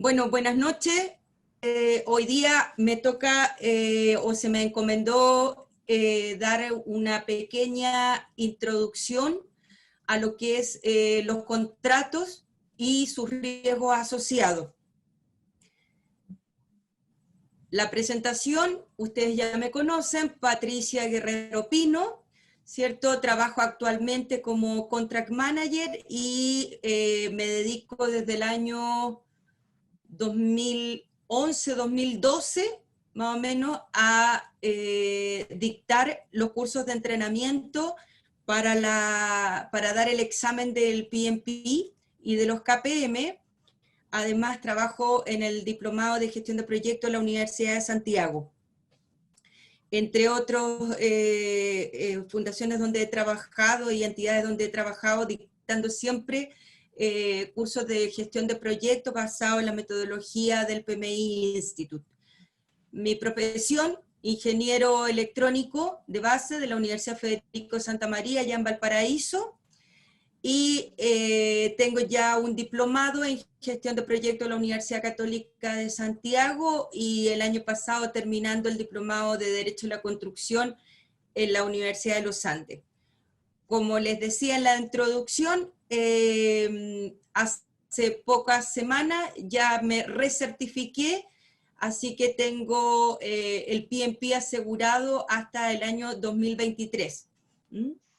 Bueno, buenas noches. Hoy día me toca o se me encomendó dar una pequeña introducción a lo que es los contratos y sus riesgos asociados. La presentación, ustedes ya me conocen, Patricia Guerrero Pino, ¿cierto? Trabajo actualmente como Contract Manager y me dedico desde el año 2011, 2012, más o menos, a dictar los cursos de entrenamiento para dar el examen del PMP y de los KPM. Además, trabajo en el Diplomado de Gestión de Proyectos de la Universidad de Santiago. Entre otras fundaciones donde he trabajado y entidades donde he trabajado, dictando siempre cursos de gestión de proyectos basados en la metodología del PMI Institute. Mi profesión, ingeniero electrónico de base de la Universidad Federico Santa María, allá en Valparaíso, y tengo ya un diplomado en gestión de proyectos de la Universidad Católica de Santiago y el año pasado terminando el diplomado de Derecho a la Construcción en la Universidad de los Andes. Como les decía en la introducción, hace pocas semanas ya me recertifiqué, así que tengo el PMP asegurado hasta el año 2023.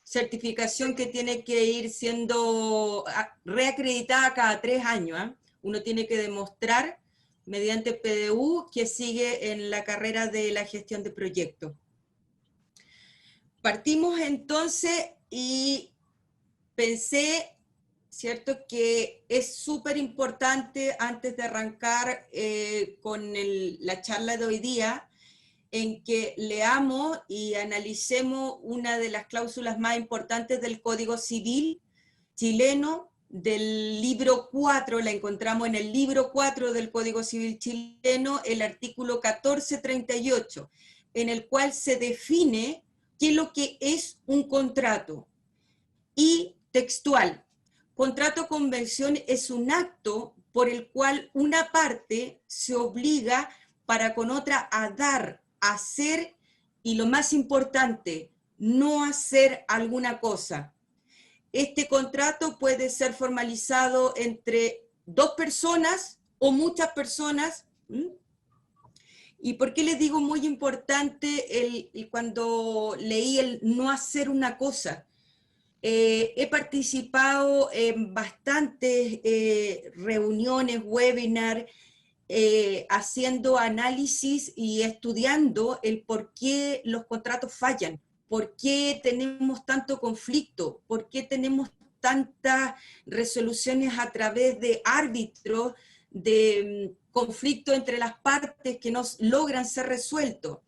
Certificación que tiene que ir siendo reacreditada cada 3 años. Uno tiene que demostrar mediante PDU que sigue en la carrera de la gestión de proyectos. Partimos entonces y pensé, ¿cierto?, que es súper importante antes de arrancar con la charla de hoy día, en que leamos y analicemos una de las cláusulas más importantes del Código Civil chileno, del libro 4, la encontramos en el libro 4 del Código Civil chileno, el artículo 1438, en el cual se define qué es lo que es un contrato. Y textual, contrato o convención es un acto por el cual una parte se obliga para con otra a dar, hacer y, lo más importante, no hacer alguna cosa. Este contrato puede ser formalizado entre 2 personas o muchas personas. ¿Y por qué les digo muy importante cuando leí el no hacer una cosa? He participado en bastantes reuniones, webinars, haciendo análisis y estudiando el por qué los contratos fallan, por qué tenemos tanto conflicto, por qué tenemos tantas resoluciones a través de árbitros, de conflicto entre las partes que no logran ser resueltos.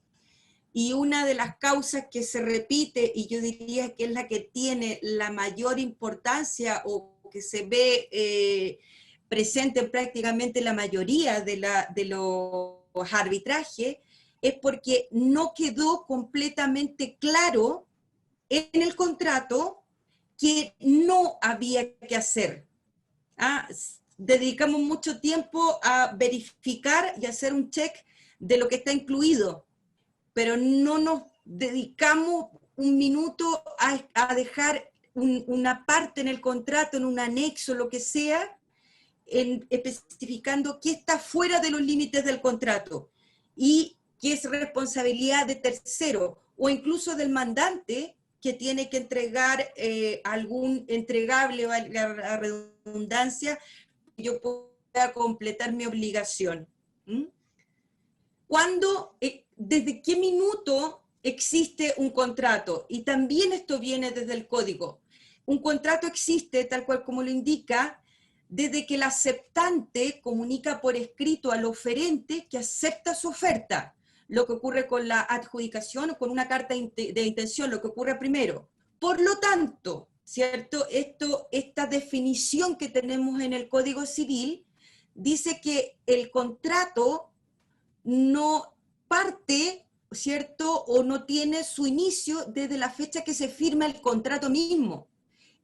Y una de las causas que se repite, y yo diría que es la que tiene la mayor importancia o que se ve presente en prácticamente la mayoría de los arbitrajes, es porque no quedó completamente claro en el contrato que no había que hacer. Dedicamos mucho tiempo a verificar y hacer un check de lo que está incluido, pero no nos dedicamos un minuto a dejar una parte en el contrato, en un anexo, lo que sea, especificando qué está fuera de los límites del contrato y qué es responsabilidad de tercero o incluso del mandante que tiene que entregar algún entregable, valga la redundancia, que yo pueda completar mi obligación. ¿Cuándo, desde qué minuto existe un contrato? Y también esto viene desde el código. Un contrato existe, tal cual como lo indica, desde que el aceptante comunica por escrito al oferente que acepta su oferta, lo que ocurre con la adjudicación o con una carta de intención, lo que ocurre primero. Por lo tanto, ¿cierto? Esta definición que tenemos en el Código Civil dice que el contrato no parte, ¿cierto? O no tiene su inicio desde la fecha que se firma el contrato mismo.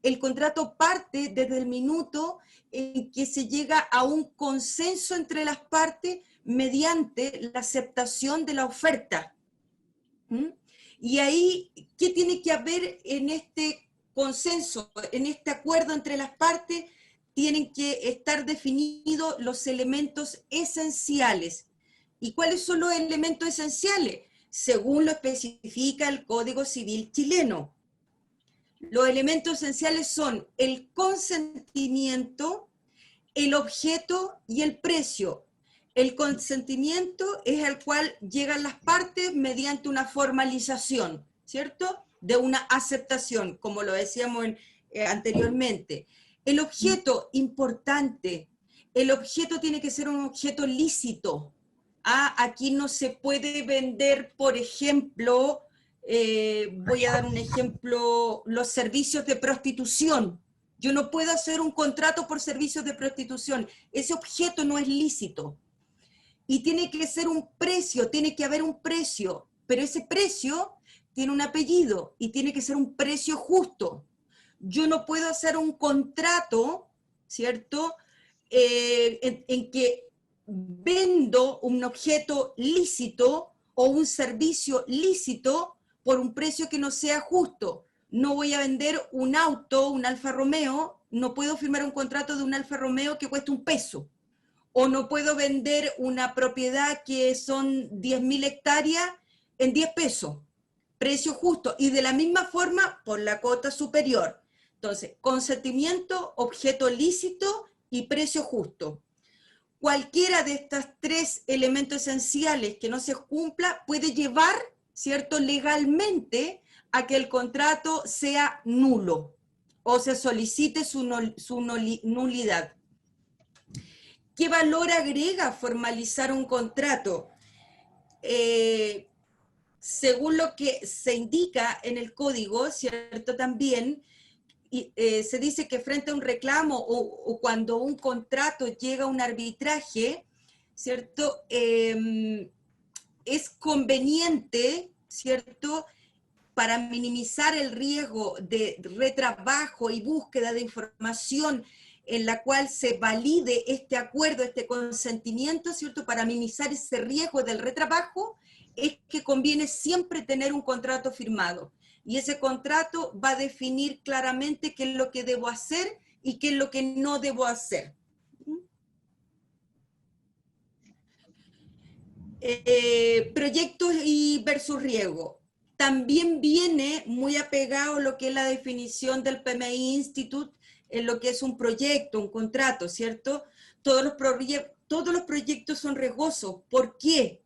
el contrato parte desde el minuto en que se llega a un consenso entre las partes mediante la aceptación de la oferta. ¿Mm? Y ahí, ¿qué tiene que haber en este consenso, en este acuerdo entre las partes? Tienen que estar definidos los elementos esenciales. ¿Y cuáles son los elementos esenciales? Según lo especifica el Código Civil chileno. Los elementos esenciales son el consentimiento, el objeto y el precio. El consentimiento es al cual llegan las partes mediante una formalización, ¿cierto? De una aceptación, como lo decíamos anteriormente. El objeto, importante, el objeto tiene que ser un objeto lícito. Aquí no se puede vender, por ejemplo, voy a dar un ejemplo, los servicios de prostitución. Yo no puedo hacer un contrato por servicios de prostitución. Ese objeto no es lícito. Y tiene que ser un precio, tiene que haber un precio, pero ese precio tiene un apellido y tiene que ser un precio justo. Yo no puedo hacer un contrato, ¿cierto?, en que vendo un objeto lícito o un servicio lícito por un precio que no sea justo. No voy a vender un auto, un Alfa Romeo, no puedo firmar un contrato de un Alfa Romeo que cueste $1. O no puedo vender una propiedad que son 10.000 hectáreas en $10. Precio justo. Y de la misma forma, por la cota superior. Entonces, consentimiento, objeto lícito y precio justo. Cualquiera de estos tres elementos esenciales que no se cumpla puede llevar, ¿cierto?, legalmente a que el contrato sea nulo o se solicite su nulidad. ¿Qué valor agrega formalizar un contrato? Según lo que se indica en el código, ¿cierto? También se dice que frente a un reclamo o cuando un contrato llega a un arbitraje, ¿cierto? Es conveniente, ¿cierto?, para minimizar el riesgo de retrabajo y búsqueda de información en la cual se valide este acuerdo, este consentimiento, ¿cierto?, para minimizar ese riesgo del retrabajo, es que conviene siempre tener un contrato firmado. Y ese contrato va a definir claramente qué es lo que debo hacer y qué es lo que no debo hacer. Proyectos y versus riesgo. También viene muy apegado lo que es la definición del PMI Institute en lo que es un proyecto, un contrato, ¿cierto? Todos los proyectos son riesgosos. ¿Por qué?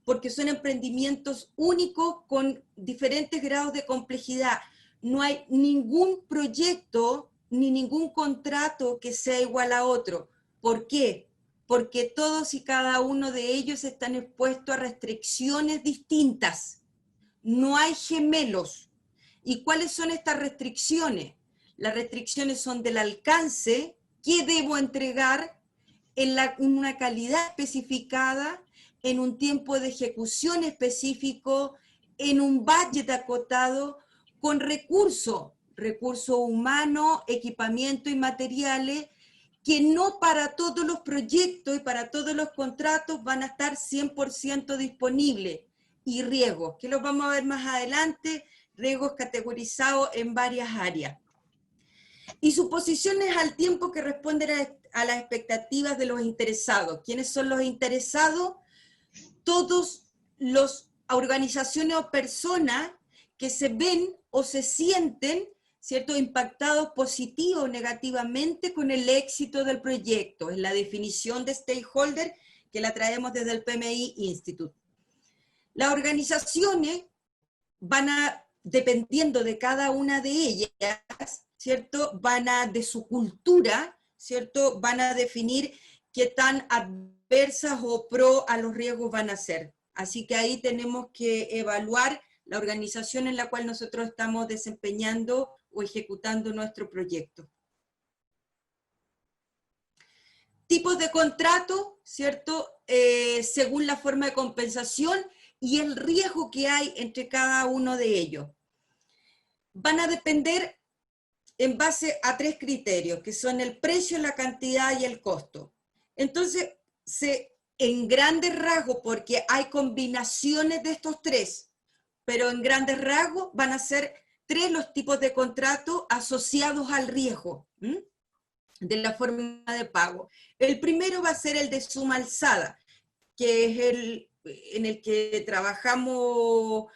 Porque son emprendimientos únicos con diferentes grados de complejidad. No hay ningún proyecto ni ningún contrato que sea igual a otro. ¿Por qué? Porque todos y cada uno de ellos están expuestos a restricciones distintas. No hay gemelos. ¿Y cuáles son estas restricciones? Las restricciones son del alcance, qué debo entregar en una calidad especificada, en un tiempo de ejecución específico, en un budget acotado, con recursos humanos, equipamiento y materiales, que no para todos los proyectos y para todos los contratos van a estar 100% disponibles. Y riesgos, que los vamos a ver más adelante, riesgos categorizados en varias áreas. Y suposiciones al tiempo que responden a las expectativas de los interesados. ¿Quiénes son los interesados? Todos los organizaciones o personas que se ven o se sienten, ¿cierto?, impactados positivo o negativamente con el éxito del proyecto. Es la definición de stakeholder que la traemos desde el PMI Institute. Las organizaciones van a, dependiendo de cada una de ellas, ¿cierto?, de su cultura, ¿cierto?, van a definir qué tan adversas o pro a los riesgos van a ser. Así que ahí tenemos que evaluar la organización en la cual nosotros estamos desempeñando o ejecutando nuestro proyecto. Tipos de contrato, ¿cierto?, según la forma de compensación y el riesgo que hay entre cada uno de ellos. Van a depender en base a 3 criterios, que son el precio, la cantidad y el costo. Entonces, en grandes rasgos, porque hay combinaciones de estos 3, pero en grandes rasgos van a ser 3 los tipos de contratos asociados al riesgo, de la forma de pago. El primero va a ser el de suma alzada, que es en el que trabajamos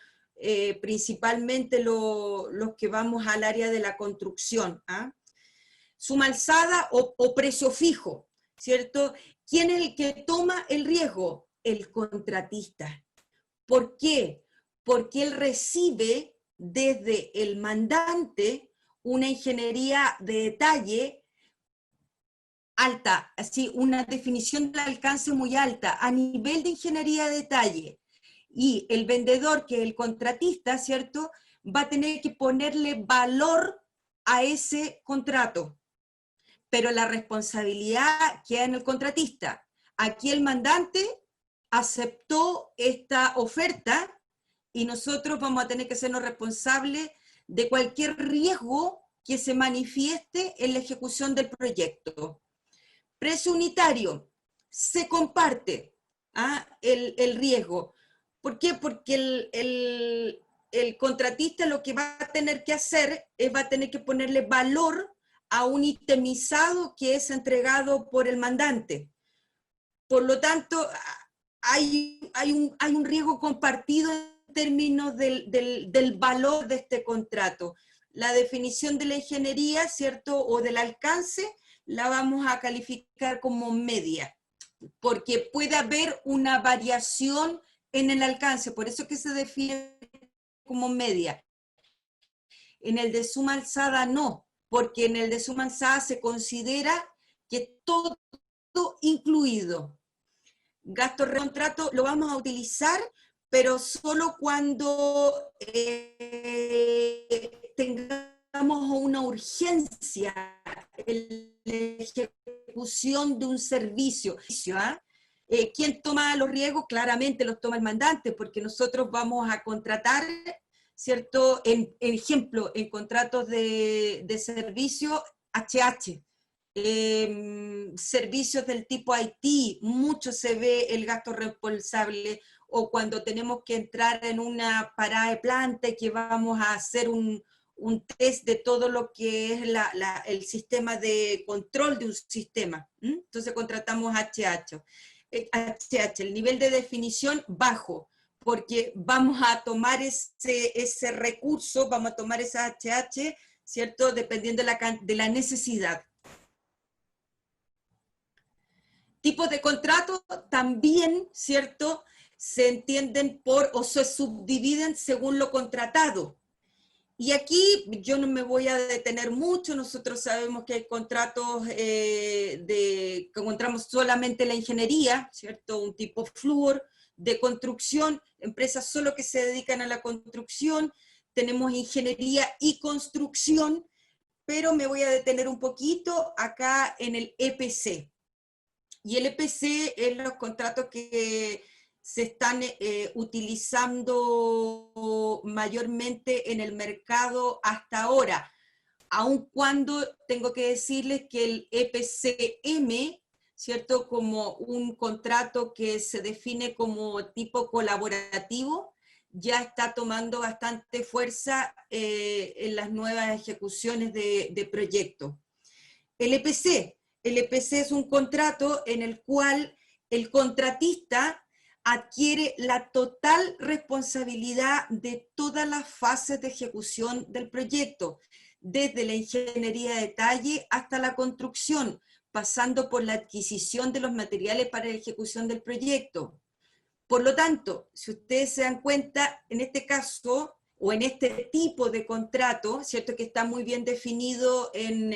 principalmente los que vamos al área de la construcción. Suma alzada o precio fijo, ¿cierto? ¿Quién es el que toma el riesgo? El contratista. ¿Por qué? Porque él recibe desde el mandante una ingeniería de detalle alta, así una definición del alcance muy alta, a nivel de ingeniería de detalle. Y el vendedor, que es el contratista, ¿cierto?, va a tener que ponerle valor a ese contrato. Pero la responsabilidad queda en el contratista. Aquí el mandante aceptó esta oferta y nosotros vamos a tener que sernos responsables de cualquier riesgo que se manifieste en la ejecución del proyecto. Precio unitario, se comparte el riesgo. ¿Por qué? Porque el contratista lo que va a tener que hacer es va a tener que ponerle valor a un itemizado que es entregado por el mandante. Por lo tanto, hay un riesgo compartido en términos del valor de este contrato. La definición de la ingeniería, ¿cierto?, o del alcance, la vamos a calificar como media, porque puede haber una variación en el alcance, por eso que se define como media. En el de suma alzada no, porque en el de suma alzada se considera que todo incluido. Gasto de contrato lo vamos a utilizar, pero solo cuando tengamos una urgencia en la ejecución de un servicio. ¿Quién toma los riesgos? Claramente los toma el mandante, porque nosotros vamos a contratar, ¿cierto? En ejemplo, en contratos de servicio HH, servicios del tipo IT, mucho se ve el gasto responsable, o cuando tenemos que entrar en una parada de planta y que vamos a hacer un test de todo lo que es el sistema de control de un sistema. Entonces contratamos HH. El nivel de definición bajo, porque vamos a tomar ese recurso, vamos a tomar esa HH, ¿cierto? Dependiendo de la necesidad. Tipos de contrato también, ¿cierto?, se entienden o se subdividen según lo contratado. Y aquí yo no me voy a detener mucho, nosotros sabemos que hay contratos que encontramos solamente en la ingeniería, ¿cierto?, un tipo Fluor, de construcción, empresas solo que se dedican a la construcción, tenemos ingeniería y construcción, pero me voy a detener un poquito acá en el EPC. Y el EPC es los contratos que se están utilizando mayormente en el mercado hasta ahora, aun cuando tengo que decirles que el EPCM, ¿cierto?, como un contrato que se define como tipo colaborativo, ya está tomando bastante fuerza en las nuevas ejecuciones de proyectos. El EPC es un contrato en el cual el contratista adquiere la total responsabilidad de todas las fases de ejecución del proyecto, desde la ingeniería de detalle hasta la construcción, pasando por la adquisición de los materiales para la ejecución del proyecto. Por lo tanto, si ustedes se dan cuenta, en este caso, o en este tipo de contrato, ¿cierto?, que está muy bien definido en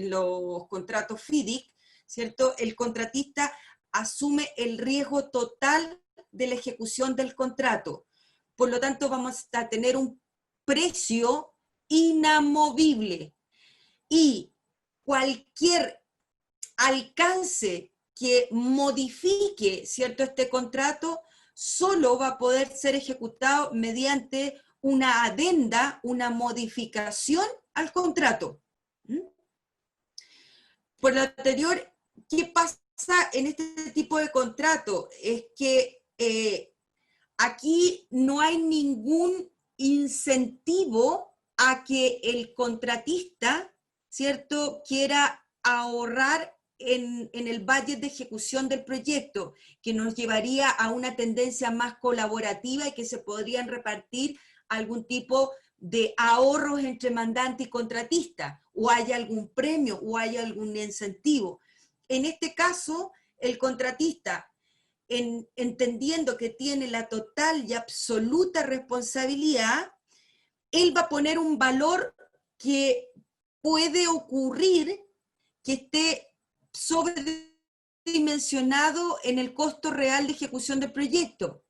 los contratos FIDIC, ¿cierto?, el contratista asume el riesgo total de la ejecución del contrato. Por lo tanto, vamos a tener un precio inamovible y cualquier alcance que modifique, ¿cierto?, este contrato solo va a poder ser ejecutado mediante una adenda, una modificación al contrato. Por lo anterior, ¿qué pasa en este tipo de contrato? Es que aquí no hay ningún incentivo a que el contratista, ¿cierto?, quiera ahorrar en el budget de ejecución del proyecto, que nos llevaría a una tendencia más colaborativa y que se podrían repartir algún tipo de ahorros entre mandante y contratista, o haya algún premio, o haya algún incentivo. En este caso, el contratista, entendiendo que tiene la total y absoluta responsabilidad, él va a poner un valor que puede ocurrir que esté sobredimensionado en el costo real de ejecución del proyecto.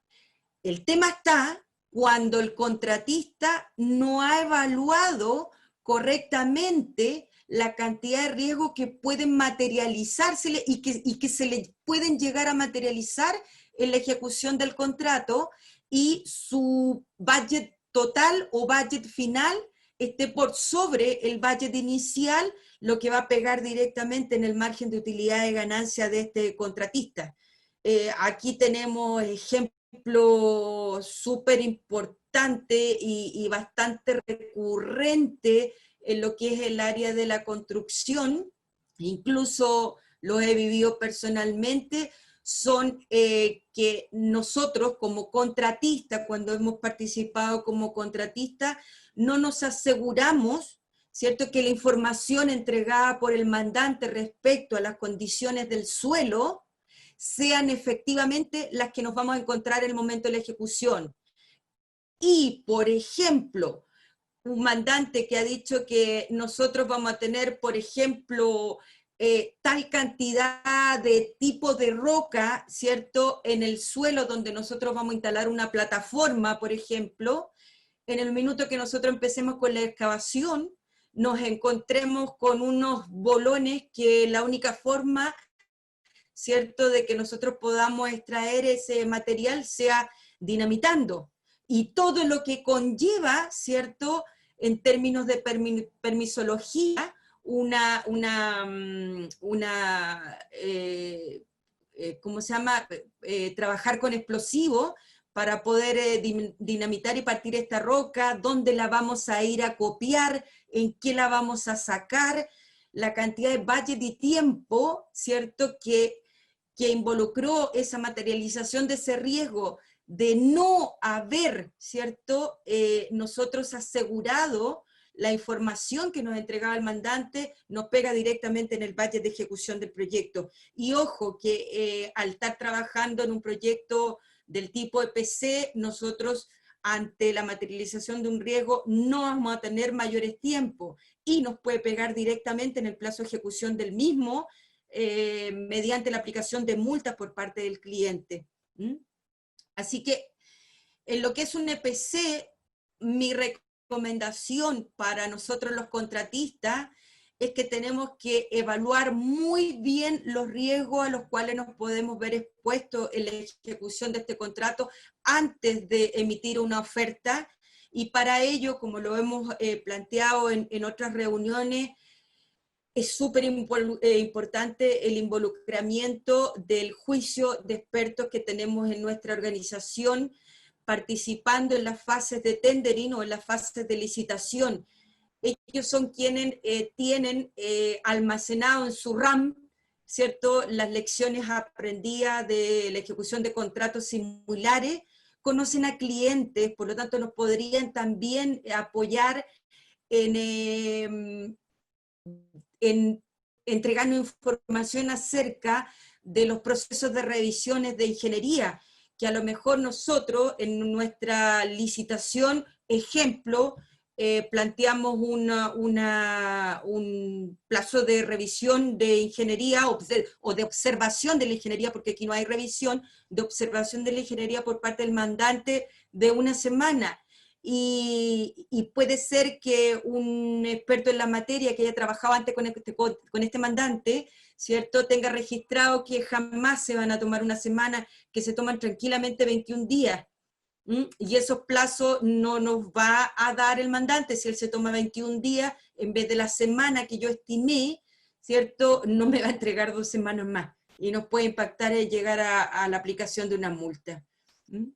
El tema está cuando el contratista no ha evaluado correctamente la cantidad de riesgos que pueden materializársele y que se le pueden llegar a materializar en la ejecución del contrato, y su budget total o budget final esté por sobre el budget inicial, lo que va a pegar directamente en el margen de utilidad de ganancia de este contratista. Aquí tenemos ejemplo súper importante y bastante recurrente en lo que es el área de la construcción, incluso lo he vivido personalmente, son que nosotros como contratistas, cuando hemos participado como contratistas, no nos aseguramos, ¿cierto?, que la información entregada por el mandante respecto a las condiciones del suelo sean efectivamente las que nos vamos a encontrar en el momento de la ejecución. Y, por ejemplo, un mandante que ha dicho que nosotros vamos a tener, por ejemplo, tal cantidad de tipo de roca, ¿cierto?, en el suelo donde nosotros vamos a instalar una plataforma, por ejemplo, en el minuto que nosotros empecemos con la excavación, nos encontremos con unos bolones que la única forma, ¿cierto?, de que nosotros podamos extraer ese material sea dinamitando. Y todo lo que conlleva, ¿cierto?, en términos de permisología, ¿cómo se llama?, trabajar con explosivos para poder dinamitar y partir esta roca, dónde la vamos a ir a copiar, en qué la vamos a sacar, la cantidad de budget y tiempo, ¿cierto?, que involucró esa materialización de ese riesgo de no haber, ¿cierto?, nosotros asegurado la información que nos entregaba el mandante, nos pega directamente en el budget de ejecución del proyecto. Y ojo, que al estar trabajando en un proyecto del tipo EPC, nosotros ante la materialización de un riesgo no vamos a tener mayores tiempos, y nos puede pegar directamente en el plazo de ejecución del mismo, mediante la aplicación de multas por parte del cliente. Así que en lo que es un EPC, mi recomendación para nosotros los contratistas es que tenemos que evaluar muy bien los riesgos a los cuales nos podemos ver expuestos en la ejecución de este contrato antes de emitir una oferta, y para ello, como lo hemos planteado en otras reuniones, es súper importante el involucramiento del juicio de expertos que tenemos en nuestra organización, participando en las fases de tendering o en las fases de licitación. Ellos son quienes tienen almacenado en su RAM, ¿cierto?, las lecciones aprendidas de la ejecución de contratos similares, conocen a clientes, por lo tanto nos podrían también apoyar en entregando información acerca de los procesos de revisiones de ingeniería, que a lo mejor nosotros en nuestra licitación, ejemplo, planteamos un plazo de revisión de ingeniería o de observación de la ingeniería, porque aquí no hay revisión, de observación de la ingeniería por parte del mandante de una semana. Y puede ser que un experto en la materia que haya trabajado antes con este mandante, ¿cierto?, tenga registrado que jamás se van a tomar una semana, que se toman tranquilamente 21 días. Y esos plazos no nos va a dar el mandante. Si él se toma 21 días, en vez de la semana que yo estimé, ¿cierto? No me va a entregar 2 semanas más y nos puede impactar el llegar a la aplicación de una multa. ¿Mm?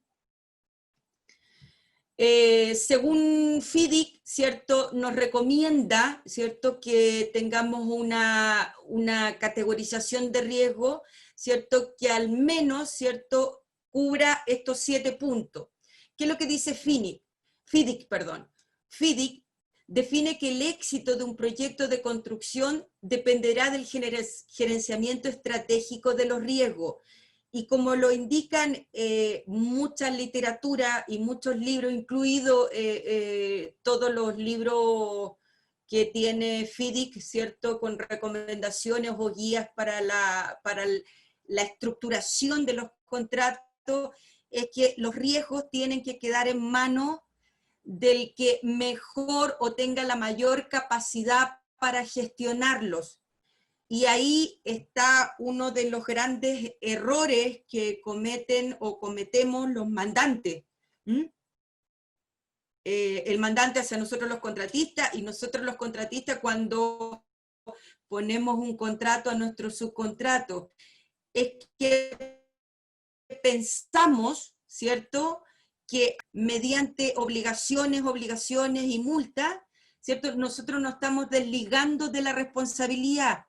Según FIDIC, ¿cierto? Nos recomienda, ¿cierto? Que tengamos una categorización de riesgo, ¿cierto? Que al menos, ¿cierto? Cubra estos 7 puntos. ¿Qué es lo que dice FIDIC, perdón. FIDIC define que el éxito de un proyecto de construcción dependerá del gerenciamiento estratégico de los riesgos. Y como lo indican mucha literatura y muchos libros, incluidos todos los libros que tiene FIDIC, ¿cierto? Con recomendaciones o guías para la estructuración de los contratos, es que los riesgos tienen que quedar en manos del que mejor o tenga la mayor capacidad para gestionarlos. Y ahí está uno de los grandes errores que cometen o cometemos los mandantes. El mandante hacia nosotros los contratistas, y nosotros los contratistas cuando ponemos un contrato a nuestro subcontrato, es que pensamos, ¿cierto?, que mediante obligaciones y multas, ¿cierto?, nosotros nos estamos desligando de la responsabilidad.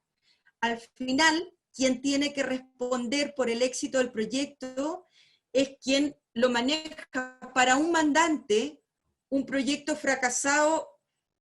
Al final, quien tiene que responder por el éxito del proyecto es quien lo maneja. Para un mandante, un proyecto fracasado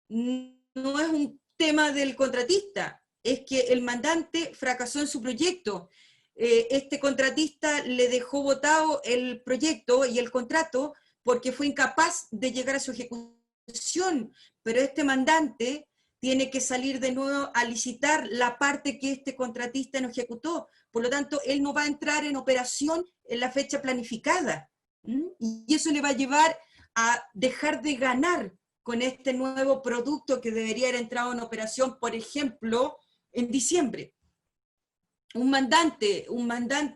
no es un tema del contratista, es que el mandante fracasó en su proyecto. Este contratista le dejó botado el proyecto y el contrato porque fue incapaz de llegar a su ejecución, pero este mandante tiene que salir de nuevo a licitar la parte que este contratista no ejecutó. Por lo tanto, él no va a entrar en operación en la fecha planificada. Y eso le va a llevar a dejar de ganar con este nuevo producto que debería haber entrado en operación, por ejemplo, en diciembre. Un mandante,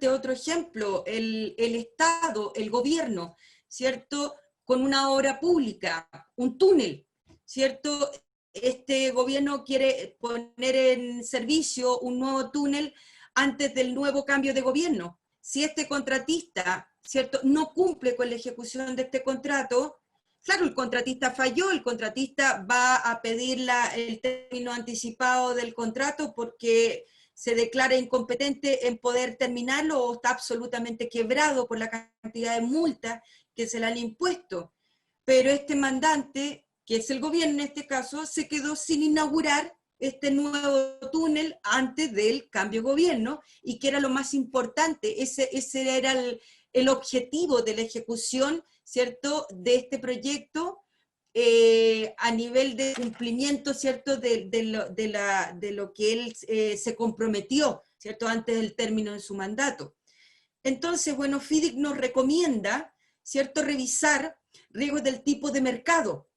otro ejemplo, el Estado, el gobierno, ¿cierto? Con una obra pública, un túnel, ¿cierto? Este gobierno quiere poner en servicio un nuevo túnel antes del nuevo cambio de gobierno. Si este contratista, ¿cierto?, no cumple con la ejecución de este contrato, claro, el contratista falló, el contratista va a pedir el término anticipado del contrato porque se declara incompetente en poder terminarlo o está absolutamente quebrado por la cantidad de multas que se le han impuesto. Pero este mandante, que es el gobierno en este caso, se quedó sin inaugurar este nuevo túnel antes del cambio de gobierno, y que era lo más importante, ese era el objetivo de la ejecución, ¿cierto?, de este proyecto, a nivel de cumplimiento, ¿cierto?, de lo que él se comprometió, ¿cierto?, antes del término de su mandato. Entonces, bueno, FIDIC nos recomienda, ¿cierto?, revisar riesgos del tipo de mercado.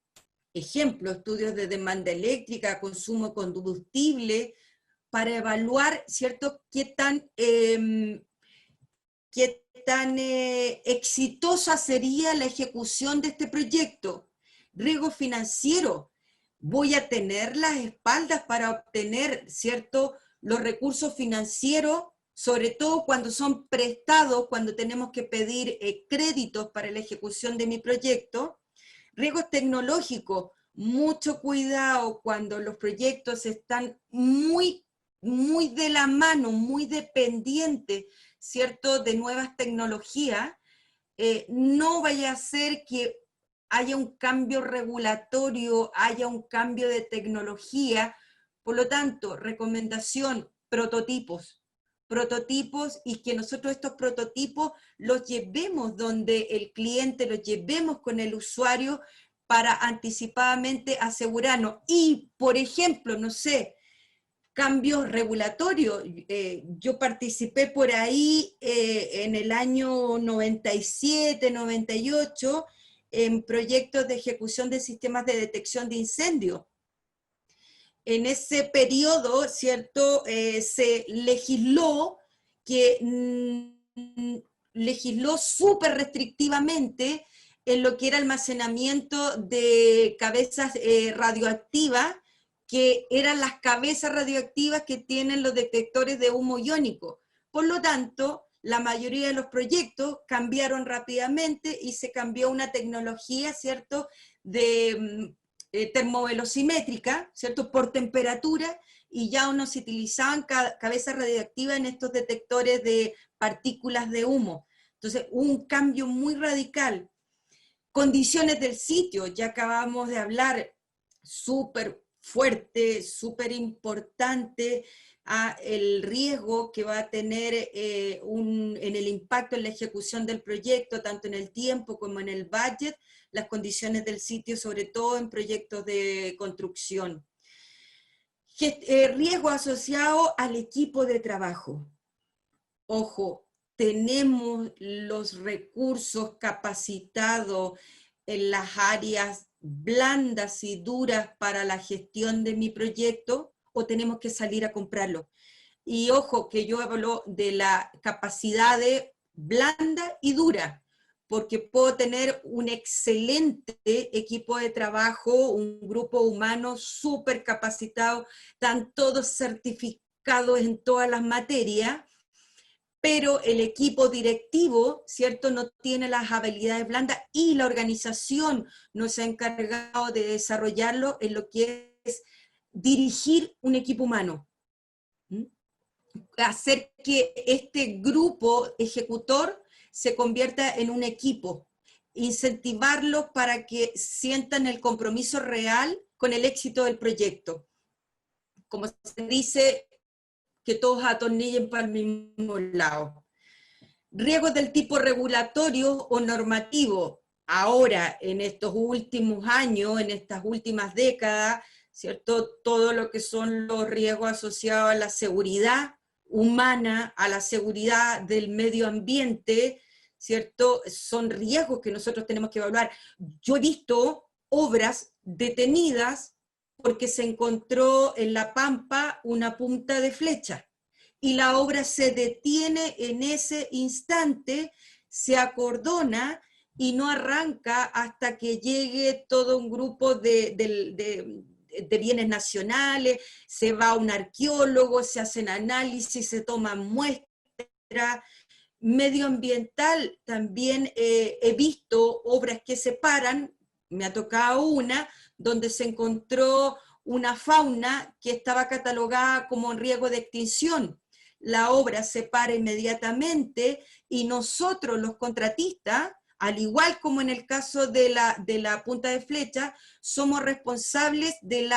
Ejemplo, estudios de demanda eléctrica, consumo de combustible, para evaluar, ¿cierto?, qué tan exitosa sería la ejecución de este proyecto. Riesgo financiero. Voy a tener las espaldas para obtener, ¿cierto?, los recursos financieros, sobre todo cuando son prestados, cuando tenemos que pedir créditos para la ejecución de mi proyecto. Riesgos tecnológicos, mucho cuidado cuando los proyectos están muy de la mano, muy dependientes, ¿cierto?, de nuevas tecnologías. No vaya a ser que haya un cambio regulatorio, haya un cambio de tecnología. Por lo tanto, recomendación, prototipos, y que nosotros estos prototipos los llevemos donde el cliente, los llevemos con el usuario para anticipadamente asegurarnos. Y, por ejemplo, no sé, cambios regulatorios. Yo participé por ahí en el año 97, 98, en proyectos de ejecución de sistemas de detección de incendios. En ese periodo, ¿cierto?, se legisló legisló súper restrictivamente en lo que era almacenamiento de cabezas radioactivas que eran las cabezas radioactivas que tienen los detectores de humo iónico. Por lo tanto, la mayoría de los proyectos cambiaron rápidamente y se cambió una tecnología, ¿cierto?, de termovelocimétrica, ¿cierto?, por temperatura, y ya no se utilizaban cabezas radioactivas en estos detectores de partículas de humo. Entonces, un cambio muy radical. Condiciones del sitio, ya acabamos de hablar, súper fuerte, súper importante, el riesgo que va a tener en el impacto en la ejecución del proyecto, tanto en el tiempo como en el budget, las condiciones del sitio, sobre todo en proyectos de construcción. Riesgo asociado al equipo de trabajo. Ojo, tenemos los recursos capacitados en las áreas blandas y duras para la gestión de mi proyecto, o tenemos que salir a comprarlo. Y ojo, que yo hablo de la capacidad de blanda y dura, porque puedo tener un excelente equipo de trabajo, un grupo humano súper capacitado, están todos certificados en todas las materias, pero el equipo directivo, ¿cierto?, no tiene las habilidades blandas y la organización no se ha encargado de desarrollarlo en lo que es dirigir un equipo humano. Hacer que este grupo ejecutor se convierta en un equipo, incentivarlos para que sientan el compromiso real con el éxito del proyecto. Como se dice, que todos atornillen para el mismo lado. Riesgos del tipo regulatorio o normativo. Ahora, en estos últimos años, en estas últimas décadas, ¿cierto?, todo lo que son los riesgos asociados a la seguridad humana, a la seguridad del medio ambiente, ¿cierto?, son riesgos que nosotros tenemos que evaluar. Yo he visto obras detenidas porque se encontró en la pampa una punta de flecha, y la obra se detiene en ese instante, se acordona y no arranca hasta que llegue todo un grupo de bienes nacionales, se va un arqueólogo, se hacen análisis, se toman muestras. Medioambiental, también he visto obras que se paran, me ha tocado una, donde se encontró una fauna que estaba catalogada como en riesgo de extinción. La obra se para inmediatamente y nosotros, los contratistas, al igual como en el caso de la punta de flecha, somos responsables de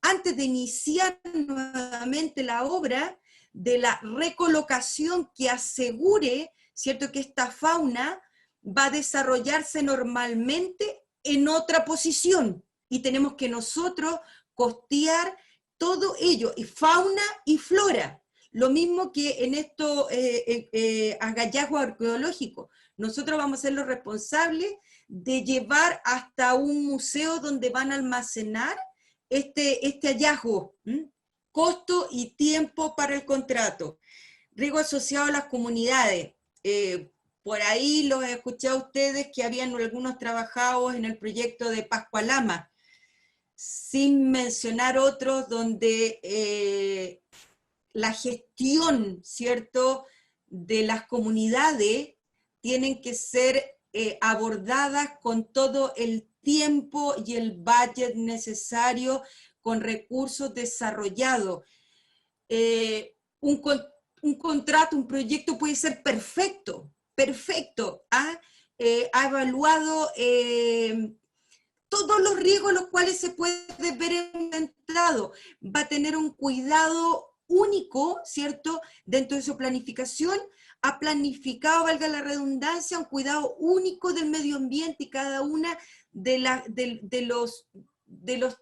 antes de iniciar nuevamente la obra, de la recolocación que asegure, ¿cierto?, que esta fauna va a desarrollarse normalmente en otra posición, y tenemos que nosotros costear todo ello, y fauna y flora. Lo mismo que en estos hallazgos arqueológicos. Nosotros vamos a ser los responsables de llevar hasta un museo donde van a almacenar este hallazgo. Costo y tiempo para el contrato. Riesgo asociado a las comunidades. Por ahí los escuché a ustedes que habían algunos trabajados en el proyecto de Pascualama, sin mencionar otros donde la gestión, ¿cierto?, de las comunidades tienen que ser abordadas con todo el tiempo y el budget necesario, con recursos desarrollados. Un contrato, un proyecto puede ser perfecto, ha evaluado todos los riesgos los cuales se puede ver enfrentado, va a tener un cuidado único, ¿cierto?, dentro de su planificación, ha planificado, valga la redundancia, un cuidado único del medio ambiente y cada una de los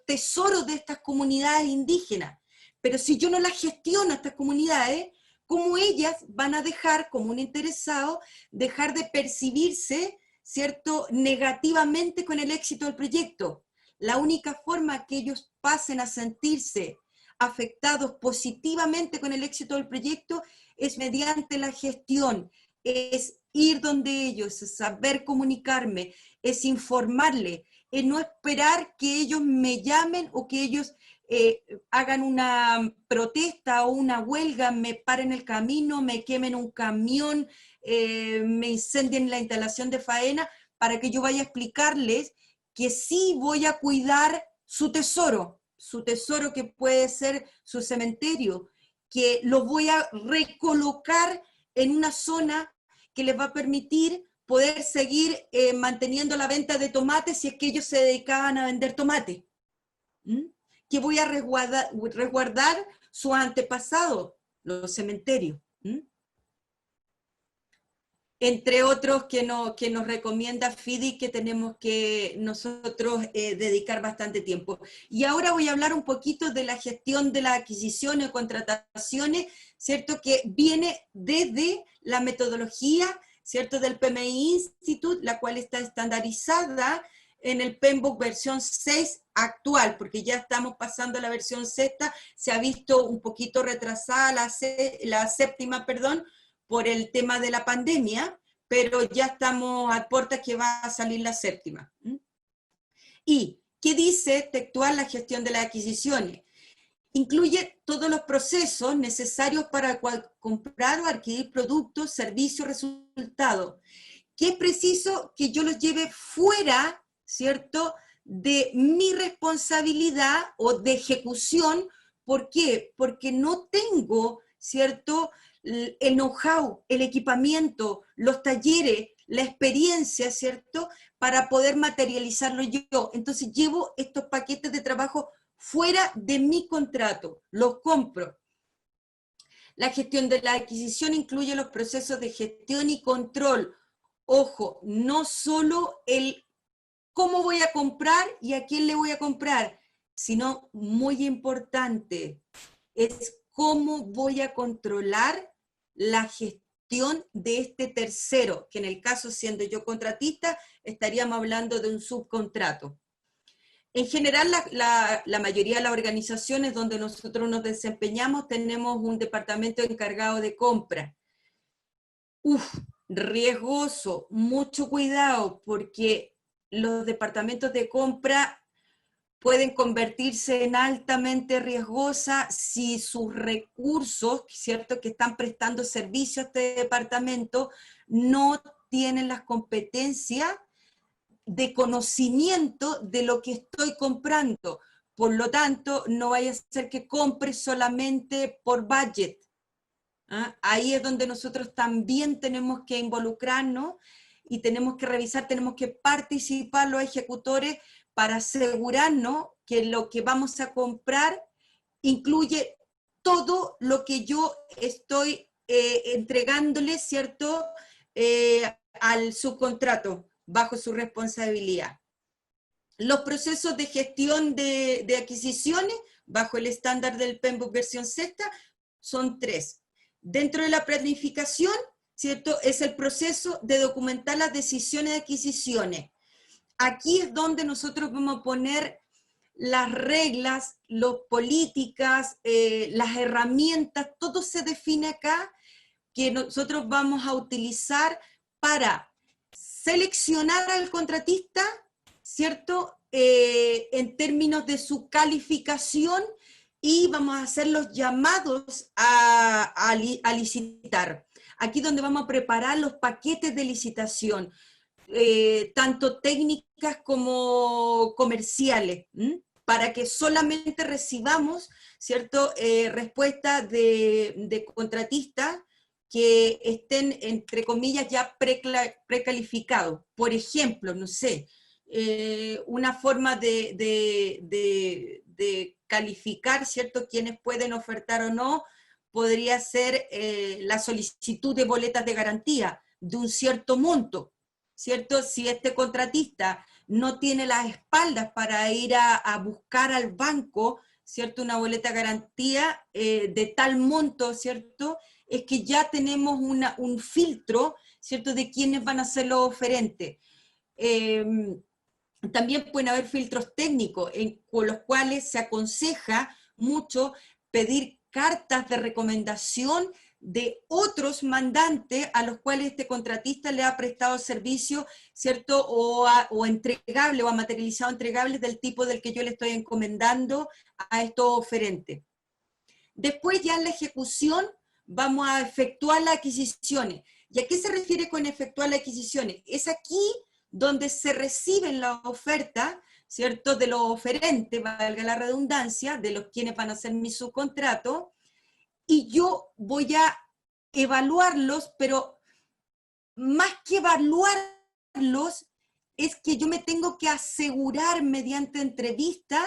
tesoros de estas comunidades indígenas. Pero si yo no las gestiono a estas comunidades, ¿cómo ellas van a dejar, como un interesado, dejar de percibirse, ¿cierto?, negativamente con el éxito del proyecto? La única forma que ellos pasen a sentirse afectados positivamente con el éxito del proyecto es mediante la gestión, es ir donde ellos, es saber comunicarme, es informarle, es no esperar que ellos me llamen o que ellos hagan una protesta o una huelga, me paren el camino, me quemen un camión, me incendien la instalación de faena, para que yo vaya a explicarles que sí voy a cuidar su tesoro que puede ser su cementerio, que lo voy a recolocar en una zona que les va a permitir poder seguir manteniendo la venta de tomates si es que ellos se dedicaban a vender tomate. Que voy a resguardar su antepasado, los cementerios. Entre otros que nos recomienda FIDI, que tenemos que nosotros dedicar bastante tiempo. Y ahora voy a hablar un poquito de la gestión de las adquisiciones o contrataciones, ¿cierto? Que viene desde la metodología, ¿cierto? Del PMI Institute, la cual está estandarizada en el PMBOK versión 6 actual, porque ya estamos pasando a la versión sexta, se ha visto un poquito retrasada la séptima, perdón, por el tema de la pandemia, pero ya estamos a puertas que va a salir la séptima. ¿Y qué dice textual la gestión de las adquisiciones? Incluye todos los procesos necesarios para comprar o adquirir productos, servicios, resultados. Que es preciso que yo los lleve fuera, ¿cierto?, de mi responsabilidad o de ejecución. ¿Por qué? Porque no tengo, ¿cierto?, el know-how, el equipamiento, los talleres, la experiencia, ¿cierto?, para poder materializarlo yo. Entonces llevo estos paquetes de trabajo fuera de mi contrato, los compro. La gestión de la adquisición incluye los procesos de gestión y control. Ojo, no solo el cómo voy a comprar y a quién le voy a comprar, sino, muy importante, es cómo voy a controlar la gestión de este tercero, que en el caso, siendo yo contratista, estaríamos hablando de un subcontrato. En general, la mayoría de las organizaciones donde nosotros nos desempeñamos tenemos un departamento encargado de compra. Riesgoso, mucho cuidado, porque los departamentos de compra pueden convertirse en altamente riesgosa si sus recursos, ¿cierto?, que están prestando servicio a este departamento, no tienen las competencias de conocimiento de lo que estoy comprando. Por lo tanto, no vaya a ser que compre solamente por budget. Ahí es donde nosotros también tenemos que involucrarnos y tenemos que revisar, tenemos que participar los ejecutores para asegurarnos que lo que vamos a comprar incluye todo lo que yo estoy entregándole, ¿cierto?, al subcontrato, bajo su responsabilidad. Los procesos de gestión de adquisiciones, bajo el estándar del PMBOK versión sexta, son 3. Dentro de la planificación, ¿cierto?, es el proceso de documentar las decisiones de adquisiciones. Aquí es donde nosotros vamos a poner las reglas, las políticas, las herramientas, todo se define acá, que nosotros vamos a utilizar para seleccionar al contratista, ¿cierto?, en términos de su calificación, y vamos a hacer los llamados a licitar. Aquí donde vamos a preparar los paquetes de licitación, tanto técnicas como comerciales, para que solamente recibamos, ¿cierto?, respuestas de contratistas que estén, entre comillas, ya precalificados. Por ejemplo, no sé, una forma de calificar, ¿cierto?, quienes pueden ofertar o no, podría ser la solicitud de boletas de garantía de un cierto monto, ¿cierto? Si este contratista no tiene las espaldas para ir a buscar al banco, ¿cierto?, una boleta de garantía de tal monto, ¿cierto?, es que ya tenemos un filtro, ¿cierto?, de quiénes van a ser los oferentes. También pueden haber filtros técnicos con los cuales se aconseja mucho pedir cartas de recomendación de otros mandantes a los cuales este contratista le ha prestado servicio, ¿cierto? O entregable, o ha materializado entregables del tipo del que yo le estoy encomendando a estos oferentes. Después ya en la ejecución vamos a efectuar las adquisiciones. ¿Y a qué se refiere con efectuar las adquisiciones? Es aquí donde se reciben las ofertas, ¿cierto? De los oferentes, valga la redundancia, de los quienes van a hacer mi subcontrato, y yo voy a evaluarlos, pero más que evaluarlos, es que yo me tengo que asegurar mediante entrevista,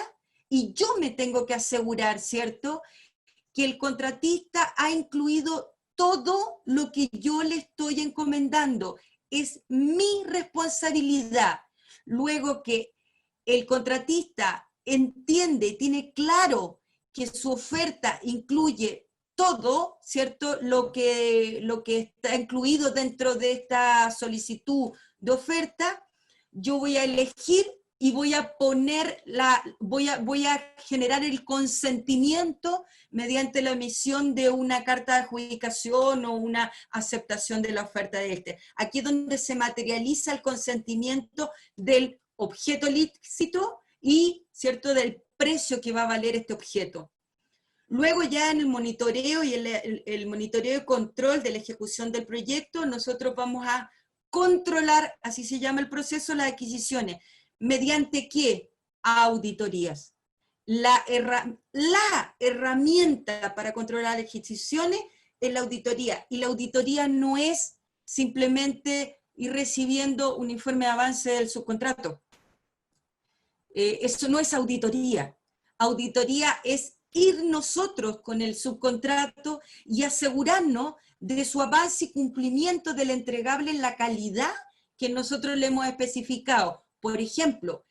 y yo me tengo que asegurar, ¿cierto?, que el contratista ha incluido todo lo que yo le estoy encomendando. Es mi responsabilidad. Luego que el contratista entiende, tiene claro que su oferta incluye todo, ¿cierto? Lo que está incluido dentro de esta solicitud de oferta, yo voy a elegir y voy a poner voy a generar el consentimiento mediante la emisión de una carta de adjudicación o una aceptación de la oferta de este. Aquí es donde se materializa el consentimiento del objeto lícito y, ¿cierto?, del precio que va a valer este objeto. Luego ya en el monitoreo y el monitoreo y control de la ejecución del proyecto, nosotros vamos a controlar, así se llama el proceso, las adquisiciones. ¿Mediante qué? Auditorías. La herramienta para controlar las adquisiciones es la auditoría, y la auditoría no es simplemente ir recibiendo un informe de avance del subcontrato. Eso no es auditoría. Auditoría es ir nosotros con el subcontrato y asegurarnos de su avance y cumplimiento del entregable en la calidad que nosotros le hemos especificado. Por ejemplo,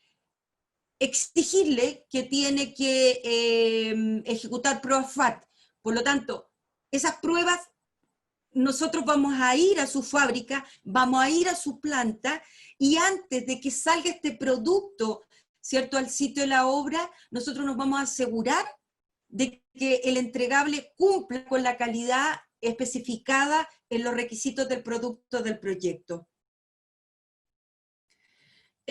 exigirle que tiene que ejecutar pruebas FAT. Por lo tanto, esas pruebas, nosotros vamos a ir a su fábrica, vamos a ir a su planta, y antes de que salga este producto, ¿cierto?, al sitio de la obra, nosotros nos vamos a asegurar de que el entregable cumpla con la calidad especificada en los requisitos del producto del proyecto.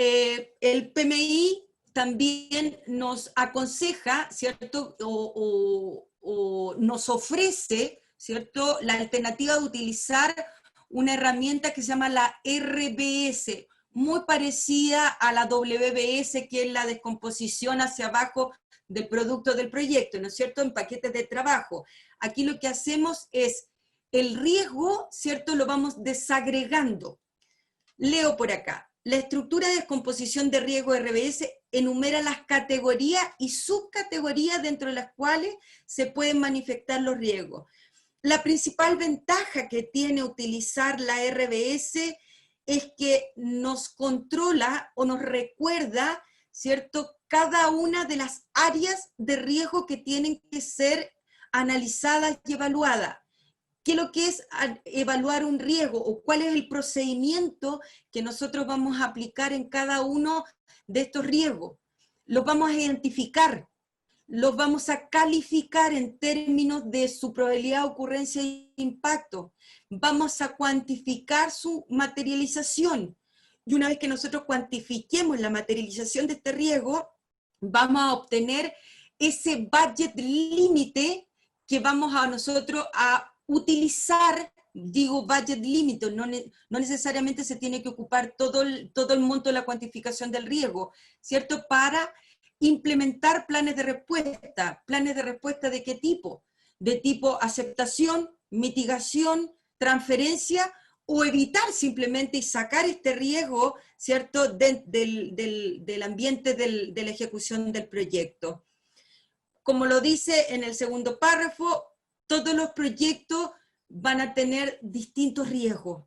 El PMI también nos aconseja, ¿cierto?, o nos ofrece, ¿cierto?, la alternativa de utilizar una herramienta que se llama la RBS, muy parecida a la WBS, que es la descomposición hacia abajo del producto del proyecto, ¿no es cierto?, en paquetes de trabajo. Aquí lo que hacemos es el riesgo, ¿cierto?, lo vamos desagregando. Leo por acá. La estructura de descomposición de riesgo RBS enumera las categorías y subcategorías dentro de las cuales se pueden manifestar los riesgos. La principal ventaja que tiene utilizar la RBS es que nos controla o nos recuerda, ¿cierto?, cada una de las áreas de riesgo que tienen que ser analizadas y evaluadas. ¿Qué es lo que es evaluar un riesgo o cuál es el procedimiento que nosotros vamos a aplicar en cada uno de estos riesgos? Los vamos a identificar, los vamos a calificar en términos de su probabilidad de ocurrencia e impacto, vamos a cuantificar su materialización, y una vez que nosotros cuantifiquemos la materialización de este riesgo, vamos a obtener ese budget límite que vamos a nosotros a utilizar. Digo budget límite, no necesariamente se tiene que ocupar todo el monto de la cuantificación del riesgo, ¿cierto?, para implementar planes de respuesta. ¿Planes de respuesta de qué tipo? De tipo aceptación, mitigación, transferencia, o evitar simplemente y sacar este riesgo, ¿cierto?, del ambiente de la ejecución del proyecto. Como lo dice en el segundo párrafo, todos los proyectos van a tener distintos riesgos,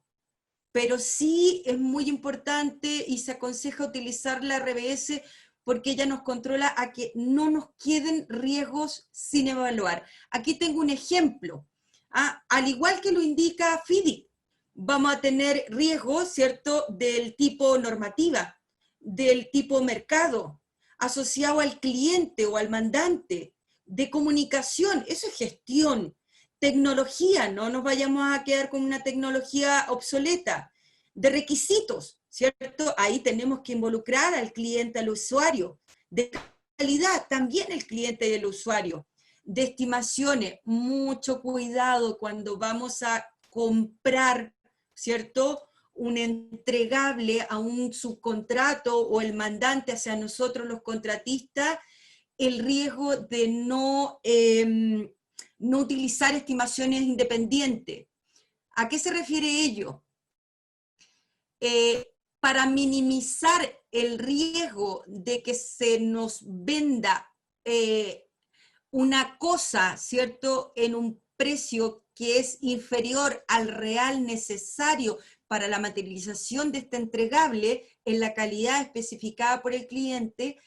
pero sí es muy importante y se aconseja utilizar la RBS porque ella nos controla a que no nos queden riesgos sin evaluar. Aquí tengo un ejemplo. Al igual que lo indica FIDIC, vamos a tener riesgos, ¿cierto?, del tipo normativa, del tipo mercado, asociado al cliente o al mandante, de comunicación, eso es gestión, tecnología, no nos vayamos a quedar con una tecnología obsoleta, de requisitos, ¿cierto? Ahí tenemos que involucrar al cliente, al usuario, de calidad, también el cliente y el usuario, de estimaciones, mucho cuidado cuando vamos a comprar, ¿cierto?, un entregable a un subcontrato o el mandante hacia nosotros los contratistas, el riesgo de no utilizar estimaciones independientes. ¿A qué se refiere ello? Para minimizar el riesgo de que se nos venda una cosa, ¿cierto?, en un precio que es inferior al real necesario para la materialización de este entregable en la calidad especificada por el cliente,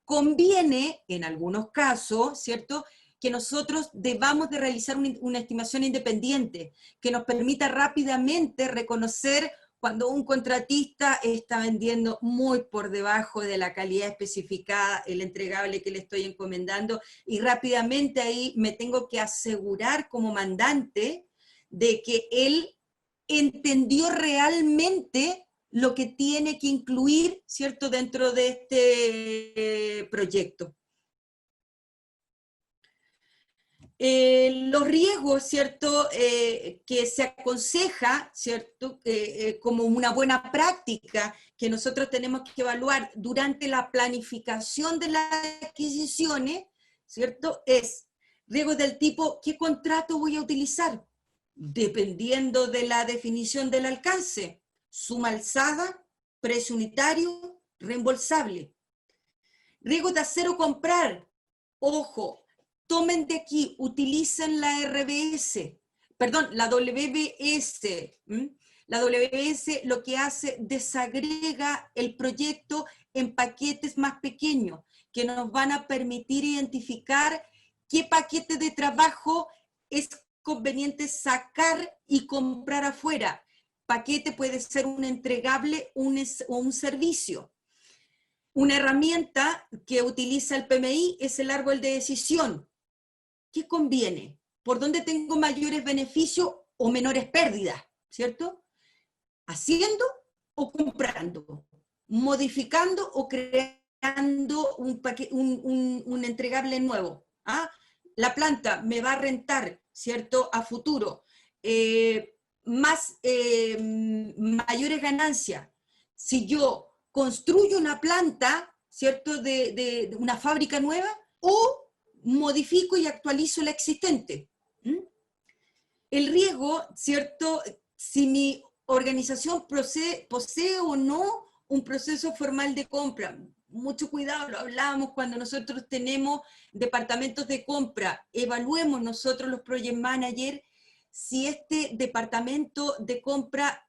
conviene, en algunos casos, ¿cierto?, que nosotros debamos de realizar una estimación independiente, que nos permita rápidamente reconocer cuando un contratista está vendiendo muy por debajo de la calidad especificada, el entregable que le estoy encomendando, y rápidamente ahí me tengo que asegurar como mandante de que él entendió realmente lo que tiene que incluir, ¿cierto?, dentro de este proyecto. Los riesgos, ¿cierto?, que se aconseja, ¿cierto?, como una buena práctica que nosotros tenemos que evaluar durante la planificación de las adquisiciones, ¿cierto?, es riesgos del tipo, ¿qué contrato voy a utilizar? Dependiendo de la definición del alcance, suma alzada, precio unitario, reembolsable. Riesgos de hacer o comprar, ojo, tomen de aquí, utilicen la RBS, perdón, la WBS. La WBS lo que hace, desagrega el proyecto en paquetes más pequeños, que nos van a permitir identificar qué paquete de trabajo es conveniente sacar y comprar afuera. Paquete puede ser un entregable o un servicio. Una herramienta que utiliza el PMI es el árbol de decisión. ¿Qué conviene? ¿Por dónde tengo mayores beneficios o menores pérdidas? ¿Cierto? ¿Haciendo o comprando? ¿Modificando o creando un entregable nuevo? ¿Ah? La planta me va a rentar, ¿cierto?, a futuro. Mayores ganancias. Si yo construyo una planta, ¿cierto?, de una fábrica nueva, o modifico y actualizo la existente. El riesgo, ¿cierto?, si mi organización posee o no un proceso formal de compra. Mucho cuidado, lo hablábamos cuando nosotros tenemos departamentos de compra. Evaluemos nosotros los project managers si este departamento de compra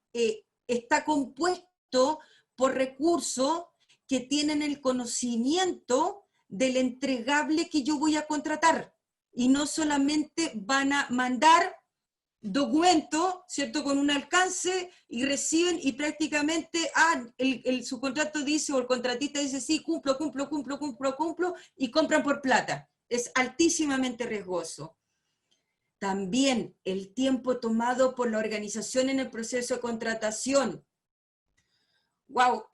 está compuesto por recursos que tienen el conocimiento del entregable que yo voy a contratar, y no solamente van a mandar documento, ¿cierto?, con un alcance, y reciben y prácticamente, el subcontrato dice, o el contratista dice, sí, cumplo, y compran por plata. Es altísimamente riesgoso. También el tiempo tomado por la organización en el proceso de contratación. Wow,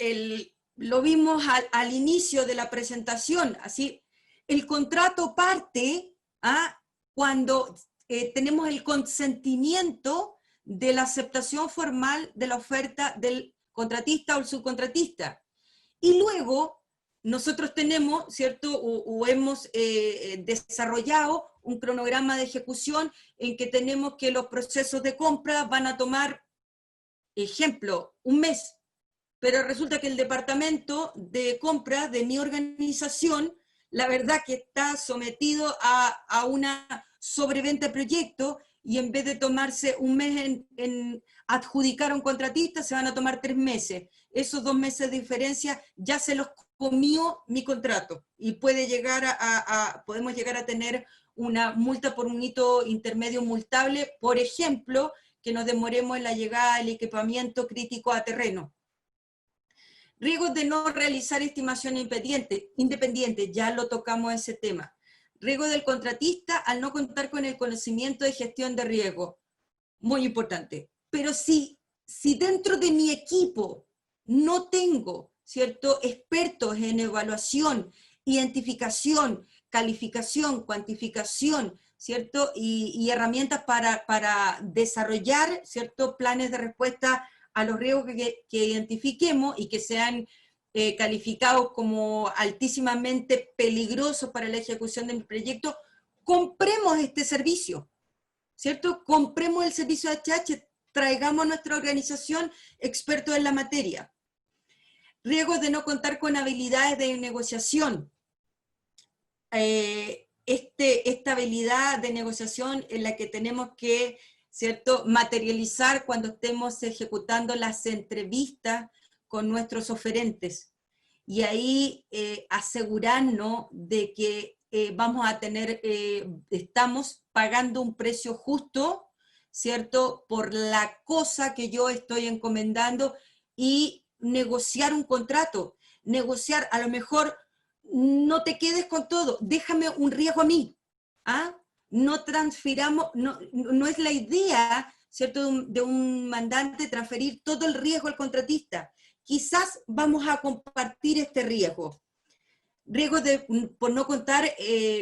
lo vimos al inicio de la presentación, así, el contrato parte cuando tenemos el consentimiento de la aceptación formal de la oferta del contratista o el subcontratista. Y luego nosotros tenemos, ¿cierto?, o hemos desarrollado un cronograma de ejecución en que tenemos que los procesos de compra van a tomar, ejemplo, un mes. Pero resulta que el departamento de compra de mi organización, la verdad que está sometido a una sobreventa de proyecto, y en vez de tomarse un mes en adjudicar a un contratista, se van a tomar 3 meses. Esos 2 meses de diferencia ya se los comió mi contrato, y puede llegar podemos llegar a tener una multa por un hito intermedio multable, por ejemplo, que nos demoremos en la llegada del equipamiento crítico a terreno. Riesgos de no realizar estimación independiente, ya lo tocamos ese tema. Riesgo del contratista al no contar con el conocimiento de gestión de riesgo. Muy importante. Pero si dentro de mi equipo no tengo, ¿cierto?, expertos en evaluación, identificación, calificación, cuantificación, ¿cierto?, y herramientas para desarrollar, ¿cierto?, planes de respuesta a los riesgos que identifiquemos y que sean calificados como altísimamente peligrosos para la ejecución de mi proyecto, compremos este servicio, ¿cierto? Compremos el servicio de HH, traigamos a nuestra organización expertos en la materia. Riesgos de no contar con habilidades de negociación. Esta habilidad de negociación en la que tenemos que, ¿cierto?, materializar cuando estemos ejecutando las entrevistas con nuestros oferentes. Y ahí asegurarnos de que vamos a tener, estamos pagando un precio justo, ¿cierto?, por la cosa que yo estoy encomendando, y negociar un contrato, negociar, a lo mejor no te quedes con todo, déjame un riesgo a mí, ¿ah? No transfiramos, no es la idea, ¿cierto?, de un mandante transferir todo el riesgo al contratista. Quizás vamos a compartir este riesgo. Riesgo por no contar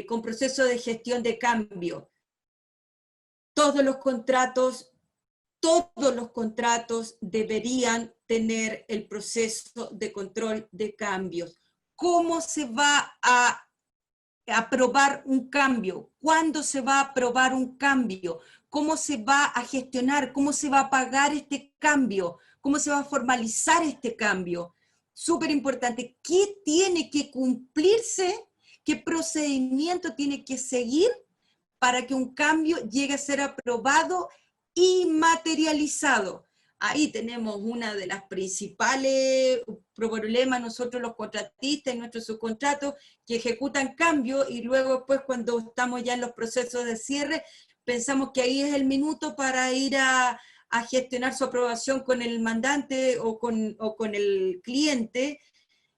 con proceso de gestión de cambio. Todos los contratos deberían tener el proceso de control de cambios. ¿Cómo se va a aprobar un cambio? ¿Cuándo se va a aprobar un cambio? ¿Cómo se va a gestionar? ¿Cómo se va a pagar este cambio? ¿Cómo se va a formalizar este cambio? Súper importante. ¿Qué tiene que cumplirse? ¿Qué procedimiento tiene que seguir para que un cambio llegue a ser aprobado y materializado? Ahí tenemos una de las principales problemas nosotros los contratistas y nuestros subcontratos, que ejecutan cambios y luego después, cuando estamos ya en los procesos de cierre, pensamos que ahí es el minuto para ir a gestionar su aprobación con el mandante o con el cliente,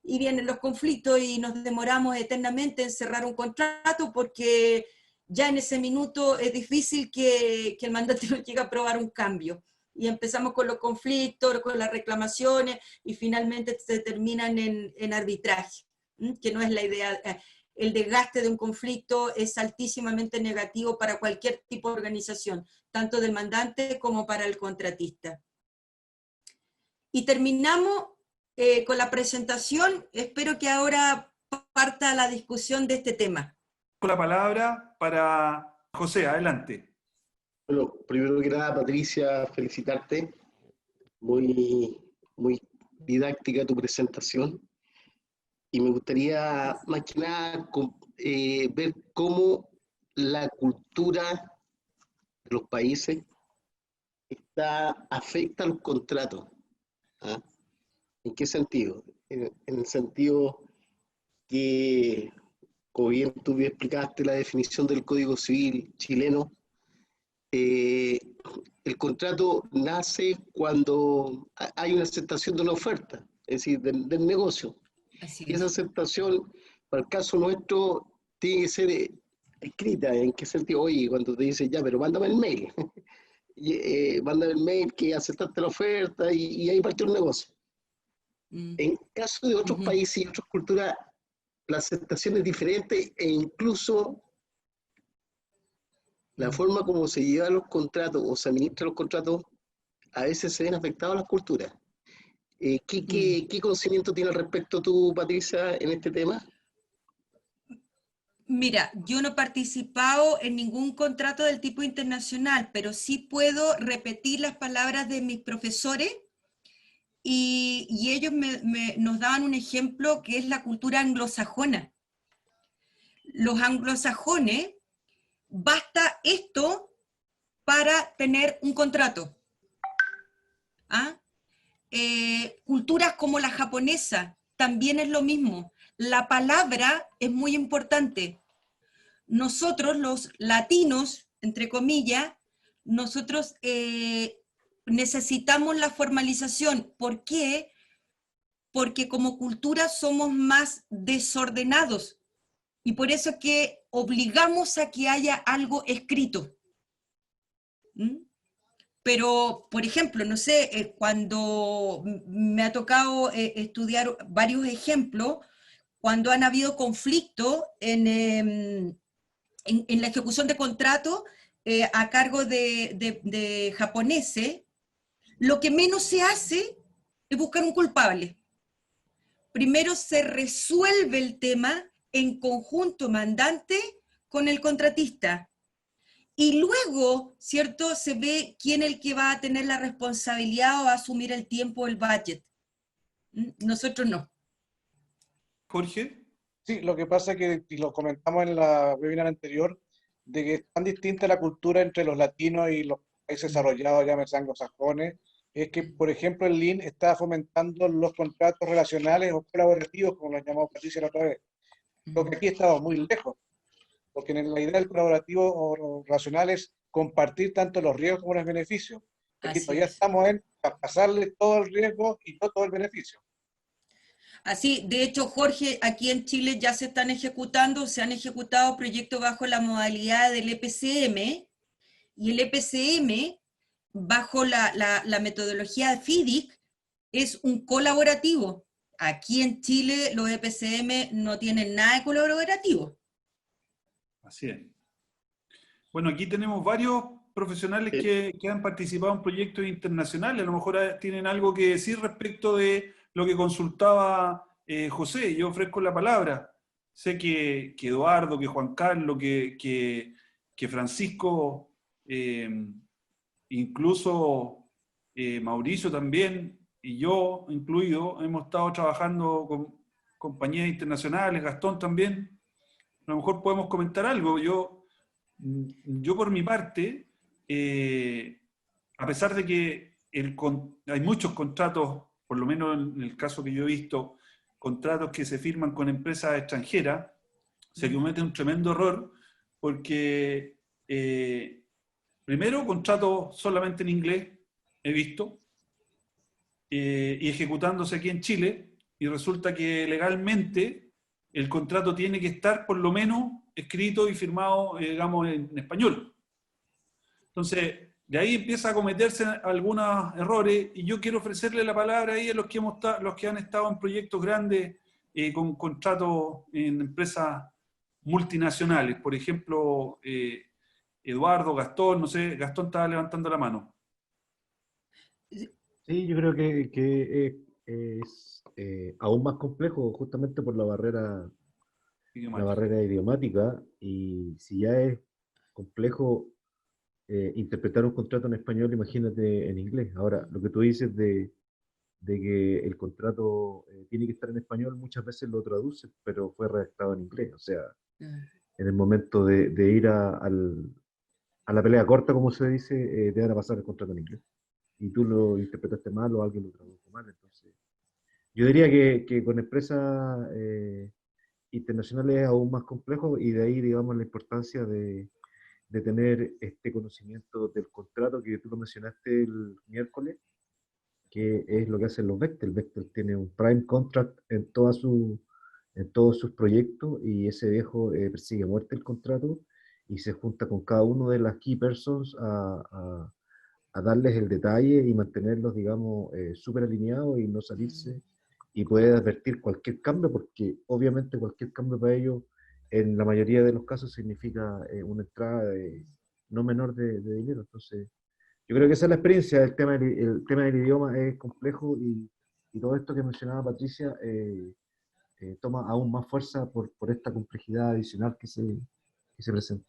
y vienen los conflictos y nos demoramos eternamente en cerrar un contrato, porque ya en ese minuto es difícil que el mandante nos llegue a aprobar un cambio. Y empezamos con los conflictos, con las reclamaciones, y finalmente se terminan en arbitraje, que no es la idea. El desgaste de un conflicto es altísimamente negativo para cualquier tipo de organización, tanto del mandante como para el contratista. Y terminamos con la presentación. Espero que ahora parta la discusión de este tema. Con la palabra para José, adelante. Bueno, primero que nada, Patricia, felicitarte. Muy didáctica tu presentación. Y me gustaría, más que nada, ver cómo la cultura de los países afecta a los contratos. ¿Ah? ¿En qué sentido? En el sentido que, como bien tú bien explicaste la definición del Código Civil chileno, el contrato nace cuando hay una aceptación de una oferta, es decir, del negocio. Y esa aceptación, para el caso nuestro, tiene que ser escrita. ¿En qué sentido? Oye, cuando te dice, ya, pero mándame el mail. Mándame el mail que aceptaste la oferta, y ahí partió el negocio. En caso de otros países y otras culturas, la aceptación es diferente, e incluso la forma como se llevan los contratos o se administran los contratos a veces se ven afectados las culturas. ¿Qué conocimiento tiene al respecto tú, Patricia, en este tema? Mira, yo no he participado en ningún contrato del tipo internacional, pero sí puedo repetir las palabras de mis profesores, y ellos nos daban un ejemplo que es la cultura anglosajona. Los anglosajones, basta esto para tener un contrato. ¿Ah? Culturas como la japonesa también es lo mismo. La palabra es muy importante. Nosotros, los latinos, entre comillas, nosotros necesitamos la formalización. ¿Por qué? Porque como cultura somos más desordenados. y por eso que obligamos a que haya algo escrito. ¿Mm? Pero, por ejemplo, no sé, cuando me ha tocado estudiar varios ejemplos, cuando han habido conflictos en la ejecución de contratos a cargo de japoneses, lo que menos se hace es buscar un culpable. Primero se resuelve el tema en conjunto mandante con el contratista. Y luego, ¿cierto?, se ve quién es el que va a tener la responsabilidad o va a asumir el tiempo, el budget. Nosotros no. Jorge. Sí, lo que pasa es que, y lo comentamos en la webinar anterior, de que es tan distinta la cultura entre los latinos y los países desarrollados, llámese anglosajones, es que, por ejemplo, el Lean está fomentando los contratos relacionales o colaborativos, como los llamamos Patricia la otra vez. Lo que aquí estamos muy lejos, porque en la idea del colaborativo o relacional es compartir tanto los riesgos como los beneficios. Aquí Así todavía es. estamos en pasarle todo el riesgo y no todo el beneficio. Así, de hecho, Jorge, aquí en Chile ya se están ejecutando, se han ejecutado proyectos bajo la modalidad del EPCM, y el EPCM, bajo la metodología FIDIC, es un colaborativo. Aquí en Chile los EPCM no tienen nada de colaborativo. Así es. Bueno, aquí tenemos varios profesionales que han participado en proyectos internacionales. A lo mejor tienen algo que decir respecto de lo que consultaba José. Yo ofrezco la palabra. Sé que Eduardo, que Juan Carlos, que Francisco, incluso Mauricio también, y yo incluido, hemos estado trabajando con compañías internacionales, Gastón también. A lo mejor podemos comentar algo. Yo por mi parte, a pesar de que hay muchos contratos, por lo menos en el caso que yo he visto, contratos que se firman con empresas extranjeras, se comete un tremendo error porque, primero, contratos solamente en inglés, he visto, y ejecutándose aquí en Chile, y resulta que legalmente el contrato tiene que estar por lo menos escrito y firmado, digamos, en español. Entonces, de ahí empieza a cometerse algunos errores, y yo quiero ofrecerle la palabra ahí a los que han estado en proyectos grandes con contratos en empresas multinacionales. Por ejemplo, Eduardo, Gastón, no sé, Gastón estaba levantando la mano. Sí, yo creo que es aún más complejo justamente por la barrera idiomática, y si ya es complejo interpretar un contrato en español, imagínate en inglés. Ahora, lo que tú dices de que el contrato tiene que estar en español, muchas veces lo traduce, pero fue redactado en inglés. O sea, en el momento de ir a la pelea corta, como se dice, te van a pasar el contrato en inglés. Y tú lo interpretaste mal o alguien lo tradujo mal. Entonces, yo diría que con empresas internacionales es aún más complejo, y de ahí, digamos, la importancia de tener este conocimiento del contrato que tú lo mencionaste el miércoles, que es lo que hacen los Bechtel. Bechtel tiene un prime contract en todos sus proyectos, y ese viejo persigue a muerte el contrato y se junta con cada uno de las key persons a darles el detalle y mantenerlos, digamos, súper alineados y no salirse, y poder advertir cualquier cambio, porque obviamente cualquier cambio para ellos, en la mayoría de los casos, significa una entrada no menor de dinero. Entonces, yo creo que esa es la experiencia. El tema del idioma es complejo, y todo esto que mencionaba Patricia toma aún más fuerza por esta complejidad adicional que se presenta.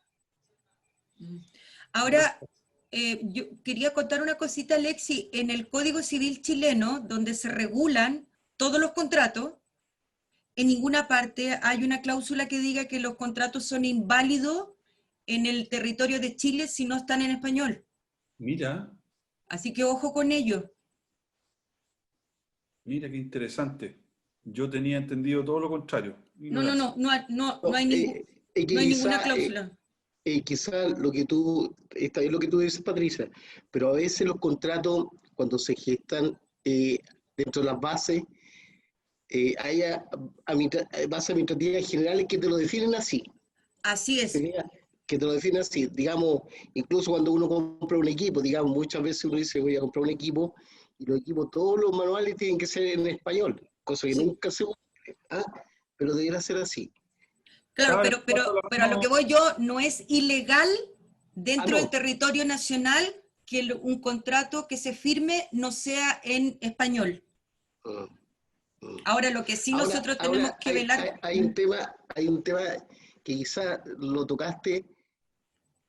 Ahora, yo quería contar una cosita, Alexi. En el Código Civil chileno, donde se regulan todos los contratos, en ninguna parte hay una cláusula que diga que los contratos son inválidos en el territorio de Chile si no están en español. Mira. Así que ojo con ello. Mira qué interesante. Yo tenía entendido todo lo contrario. No hay ninguna cláusula. Quizá lo que tú, está bien lo que tú dices, Patricia, pero a veces los contratos, cuando se gestan dentro de las bases, haya bases administrativas generales que te lo definen así. Así es. Que te lo definen así. Digamos, incluso cuando uno compra un equipo, digamos, muchas veces uno dice, voy a comprar un equipo, y los equipos, todos los manuales tienen que ser en español, cosa que nunca se cumple, ¿ah? Pero debería ser así. Claro, pero a lo que voy yo, no es ilegal dentro del territorio nacional que un contrato que se firme no sea en español. Ahora, lo que sí nosotros tenemos que velar... Hay un tema que quizá lo tocaste.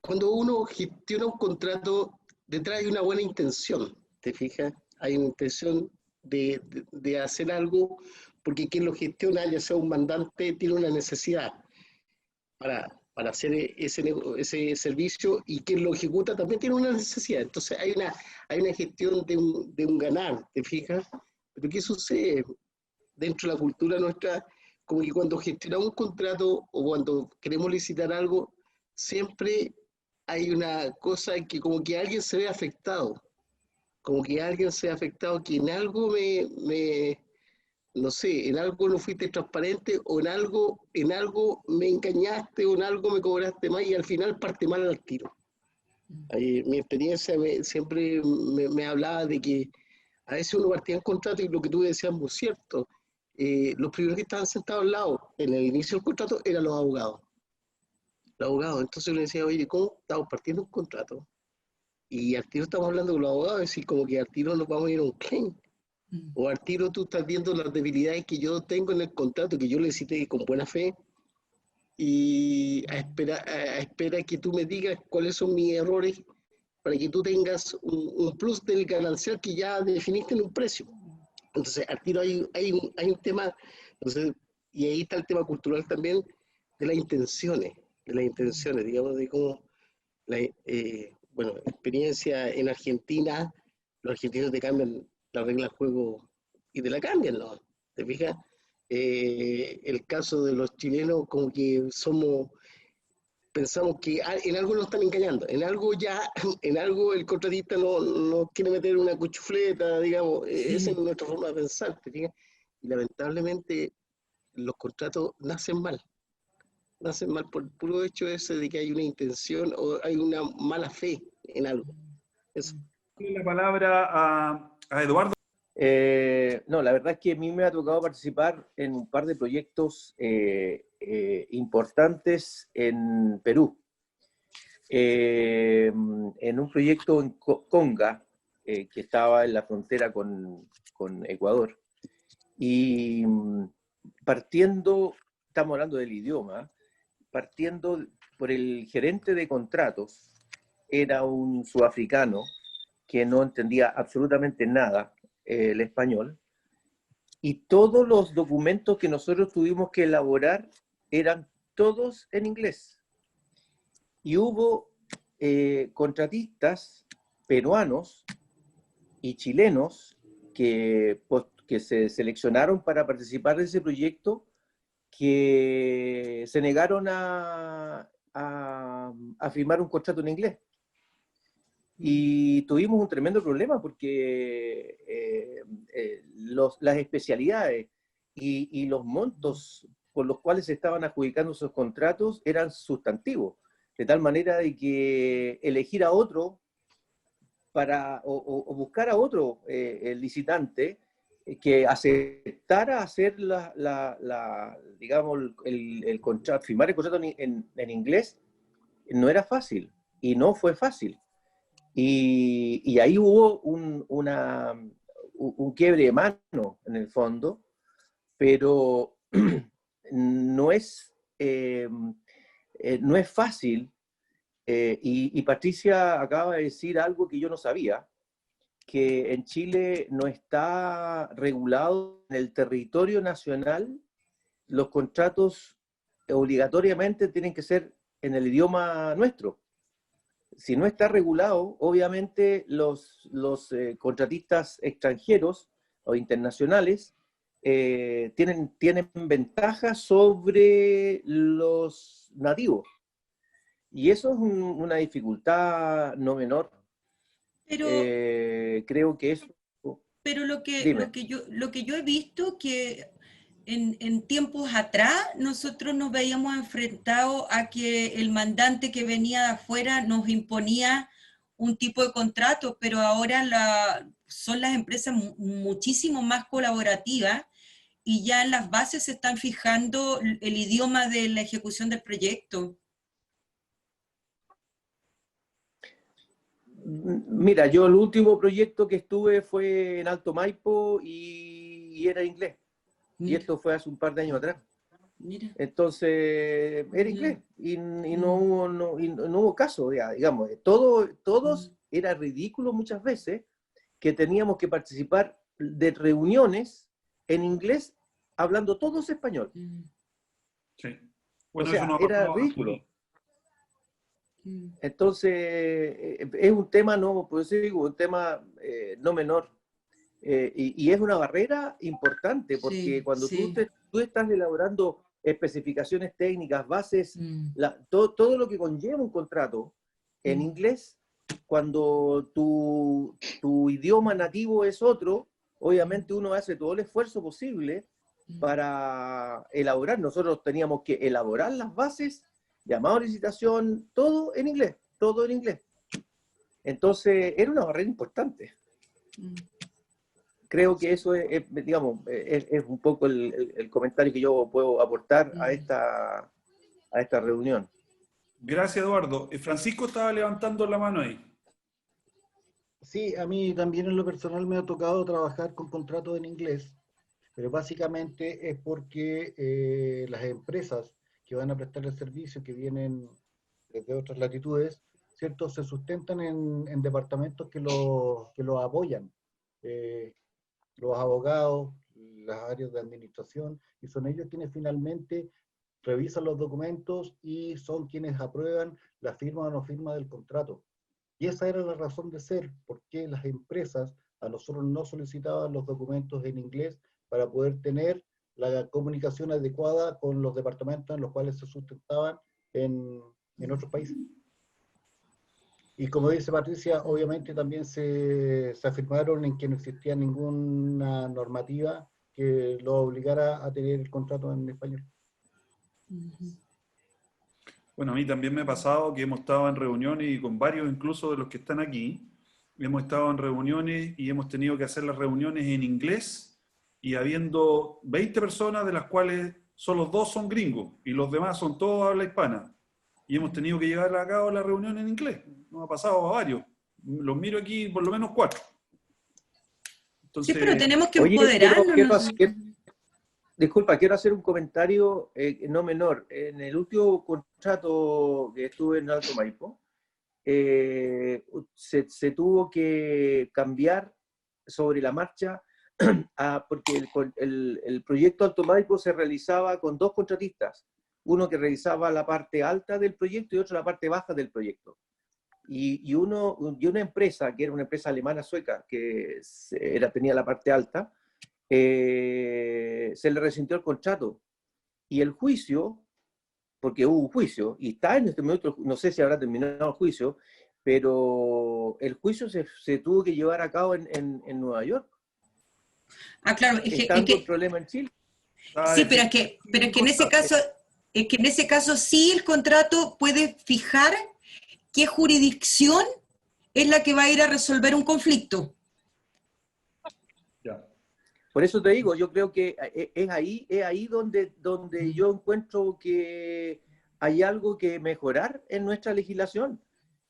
Cuando uno gestiona un contrato, detrás hay una buena intención, ¿te fijas? Hay una intención de hacer algo, porque quien lo gestiona, ya sea un mandante, tiene una necesidad para hacer ese servicio, y quien lo ejecuta también tiene una necesidad. Entonces hay una gestión de un ganar, ¿te fijas? Pero ¿qué sucede? Dentro de la cultura nuestra, como que cuando gestionamos un contrato o cuando queremos licitar algo, siempre hay una cosa que como que alguien se ve afectado, como que alguien se ve afectado, que en algo no sé, en algo no fuiste transparente, o en algo me engañaste, o en algo me cobraste más, y al final parte mal al tiro. Mi experiencia siempre me hablaba de que a veces uno partía en contrato, y lo que tú decías es muy cierto. Los primeros que estaban sentados al lado en el inicio del contrato eran los abogados. Los abogados. Entonces yo le decía, oye, ¿cómo estamos partiendo un contrato? Y al tiro estamos hablando con los abogados, es decir, como que al tiro nos vamos a ir a un claim. O al tiro tú estás viendo las debilidades que yo tengo en el contrato, que yo le cité con buena fe, y a espera que tú me digas cuáles son mis errores, para que tú tengas un plus del ganancial que ya definiste en un precio. Entonces, al tiro hay un tema, entonces, y ahí está el tema cultural también, de las intenciones, digamos, de cómo, bueno, experiencia en Argentina, los argentinos te cambian la regla del juego y te la cambian, ¿no? ¿Te fijas? El caso de los chilenos, como que pensamos que en algo nos están engañando, en algo el contratista no quiere meter una cuchufleta, digamos, esa es nuestra forma de pensar, ¿te fijas? Y lamentablemente los contratos nacen mal por el puro hecho ese de que hay una intención o hay una mala fe en algo. Eso. La palabra a Eduardo. No, la verdad es que a mí me ha tocado participar en un par de proyectos importantes en Perú. En un proyecto en Conga, que estaba en la frontera con Ecuador. Y partiendo, estamos hablando del idioma, partiendo por el gerente de contratos, era un sudafricano que no entendía absolutamente nada el español, y todos los documentos que nosotros tuvimos que elaborar eran todos en inglés. Y hubo contratistas peruanos y chilenos que se seleccionaron para participar de ese proyecto, que se negaron a firmar un contrato en inglés. Y tuvimos un tremendo problema porque las especialidades y los montos por los cuales se estaban adjudicando esos contratos eran sustantivos, de tal manera de que elegir a otro o buscar a otro el licitante que aceptara hacer digamos, el contrato, firmar el contrato en inglés, no era fácil, y no fue fácil. Y ahí hubo un quiebre de mano, en el fondo, pero no es fácil. Y Patricia acaba de decir algo que yo no sabía, que en Chile no está regulado en el territorio nacional. Los contratos obligatoriamente tienen que ser en el idioma nuestro. Si no está regulado, obviamente los contratistas extranjeros o internacionales tienen ventajas sobre los nativos. Y eso es una dificultad no menor. Pero, creo que eso... Pero lo que yo he visto, que en tiempos atrás nosotros nos veíamos enfrentados a que el mandante que venía de afuera nos imponía un tipo de contrato, pero ahora son las empresas muchísimo más colaborativas y ya en las bases se están fijando el idioma de la ejecución del proyecto. Mira, yo el último proyecto que estuve fue en Alto Maipo y era inglés. Mira. Y esto fue hace un par de años atrás. Mira. Entonces, era inglés y no hubo caso, digamos. Todos era ridículo muchas veces que teníamos que participar de reuniones en inglés hablando todos español. Sí. Bueno, o sea, eso no era ridículo. Entonces, es un tema, no, por eso digo, un tema no menor. Y es una barrera importante, porque cuando tú estás elaborando especificaciones técnicas, bases, todo lo que conlleva un contrato en inglés, cuando tu idioma nativo es otro, obviamente uno hace todo el esfuerzo posible para elaborar. Nosotros teníamos que elaborar las bases, llamado a licitación, todo en inglés, todo en inglés. Entonces, era una barrera importante. Creo que eso digamos, es un poco el comentario que yo puedo aportar a esta reunión. Gracias, Eduardo. Francisco estaba levantando la mano ahí. Sí, a mí también en lo personal me ha tocado trabajar con contratos en inglés, pero básicamente es porque las empresas que van a prestar el servicio, que vienen desde otras latitudes, ¿cierto? Se sustentan en departamentos que los apoyan. Los abogados, las áreas de administración, y son ellos quienes finalmente revisan los documentos y son quienes aprueban la firma o no firma del contrato. Y esa era la razón de ser, porque las empresas a nosotros no solicitaban los documentos en inglés para poder tener la comunicación adecuada con los departamentos en los cuales se sustentaban en otros países. Y como dice Patricia, obviamente también se afirmaron en que no existía ninguna normativa que lo obligara a tener el contrato en español. Bueno, a mí también me ha pasado que hemos estado en reuniones y con varios incluso de los que están aquí, hemos estado en reuniones y hemos tenido que hacer las reuniones en inglés y habiendo 20 personas de las cuales solo 2 son gringos y los demás son todos habla hispana. Y hemos tenido que llevar a cabo la reunión en inglés. Nos ha pasado a varios. Los miro aquí por lo menos 4. Entonces, sí, pero tenemos que empoderarnos. Disculpa, quiero hacer un comentario no menor. En el último contrato que estuve en Alto Maipo, se tuvo que cambiar sobre la marcha porque el proyecto Alto Maipo se realizaba con 2 contratistas. Uno que realizaba la parte alta del proyecto y otro la parte baja del proyecto. Y una empresa, que era una empresa alemana sueca, que tenía la parte alta, se le resintió el contrato. Y el juicio, porque hubo un juicio, y está en este momento, no sé si habrá terminado el juicio, pero el juicio se tuvo que llevar a cabo en Nueva York. Ah, claro. Estando el problema en Chile. Sí, pero es que en ese caso... Es que en ese caso sí el contrato puede fijar qué jurisdicción es la que va a ir a resolver un conflicto. ya. Por eso te digo, yo creo que es ahí donde yo encuentro que hay algo que mejorar en nuestra legislación,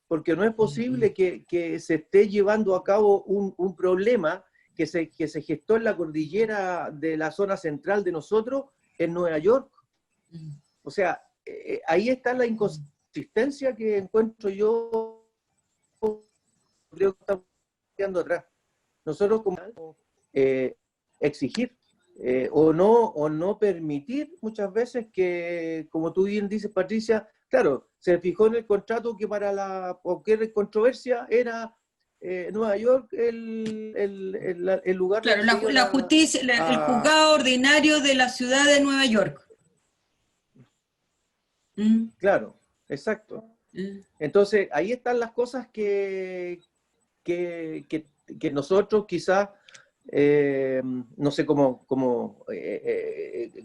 porque no es posible que se esté llevando a cabo un problema que se gestó en la cordillera de la zona central de nosotros, en Nueva York. O sea, ahí está la inconsistencia que encuentro yo, creo que estamos quedando atrás. Nosotros como exigir o no permitir muchas veces que, como tú bien dices, Patricia, claro, se fijó en el contrato que para cualquier controversia era Nueva York el lugar... Claro, la justicia, el juzgado ordinario de la ciudad de Nueva York. Claro, exacto. Entonces, ahí están las cosas que nosotros quizás no sé cómo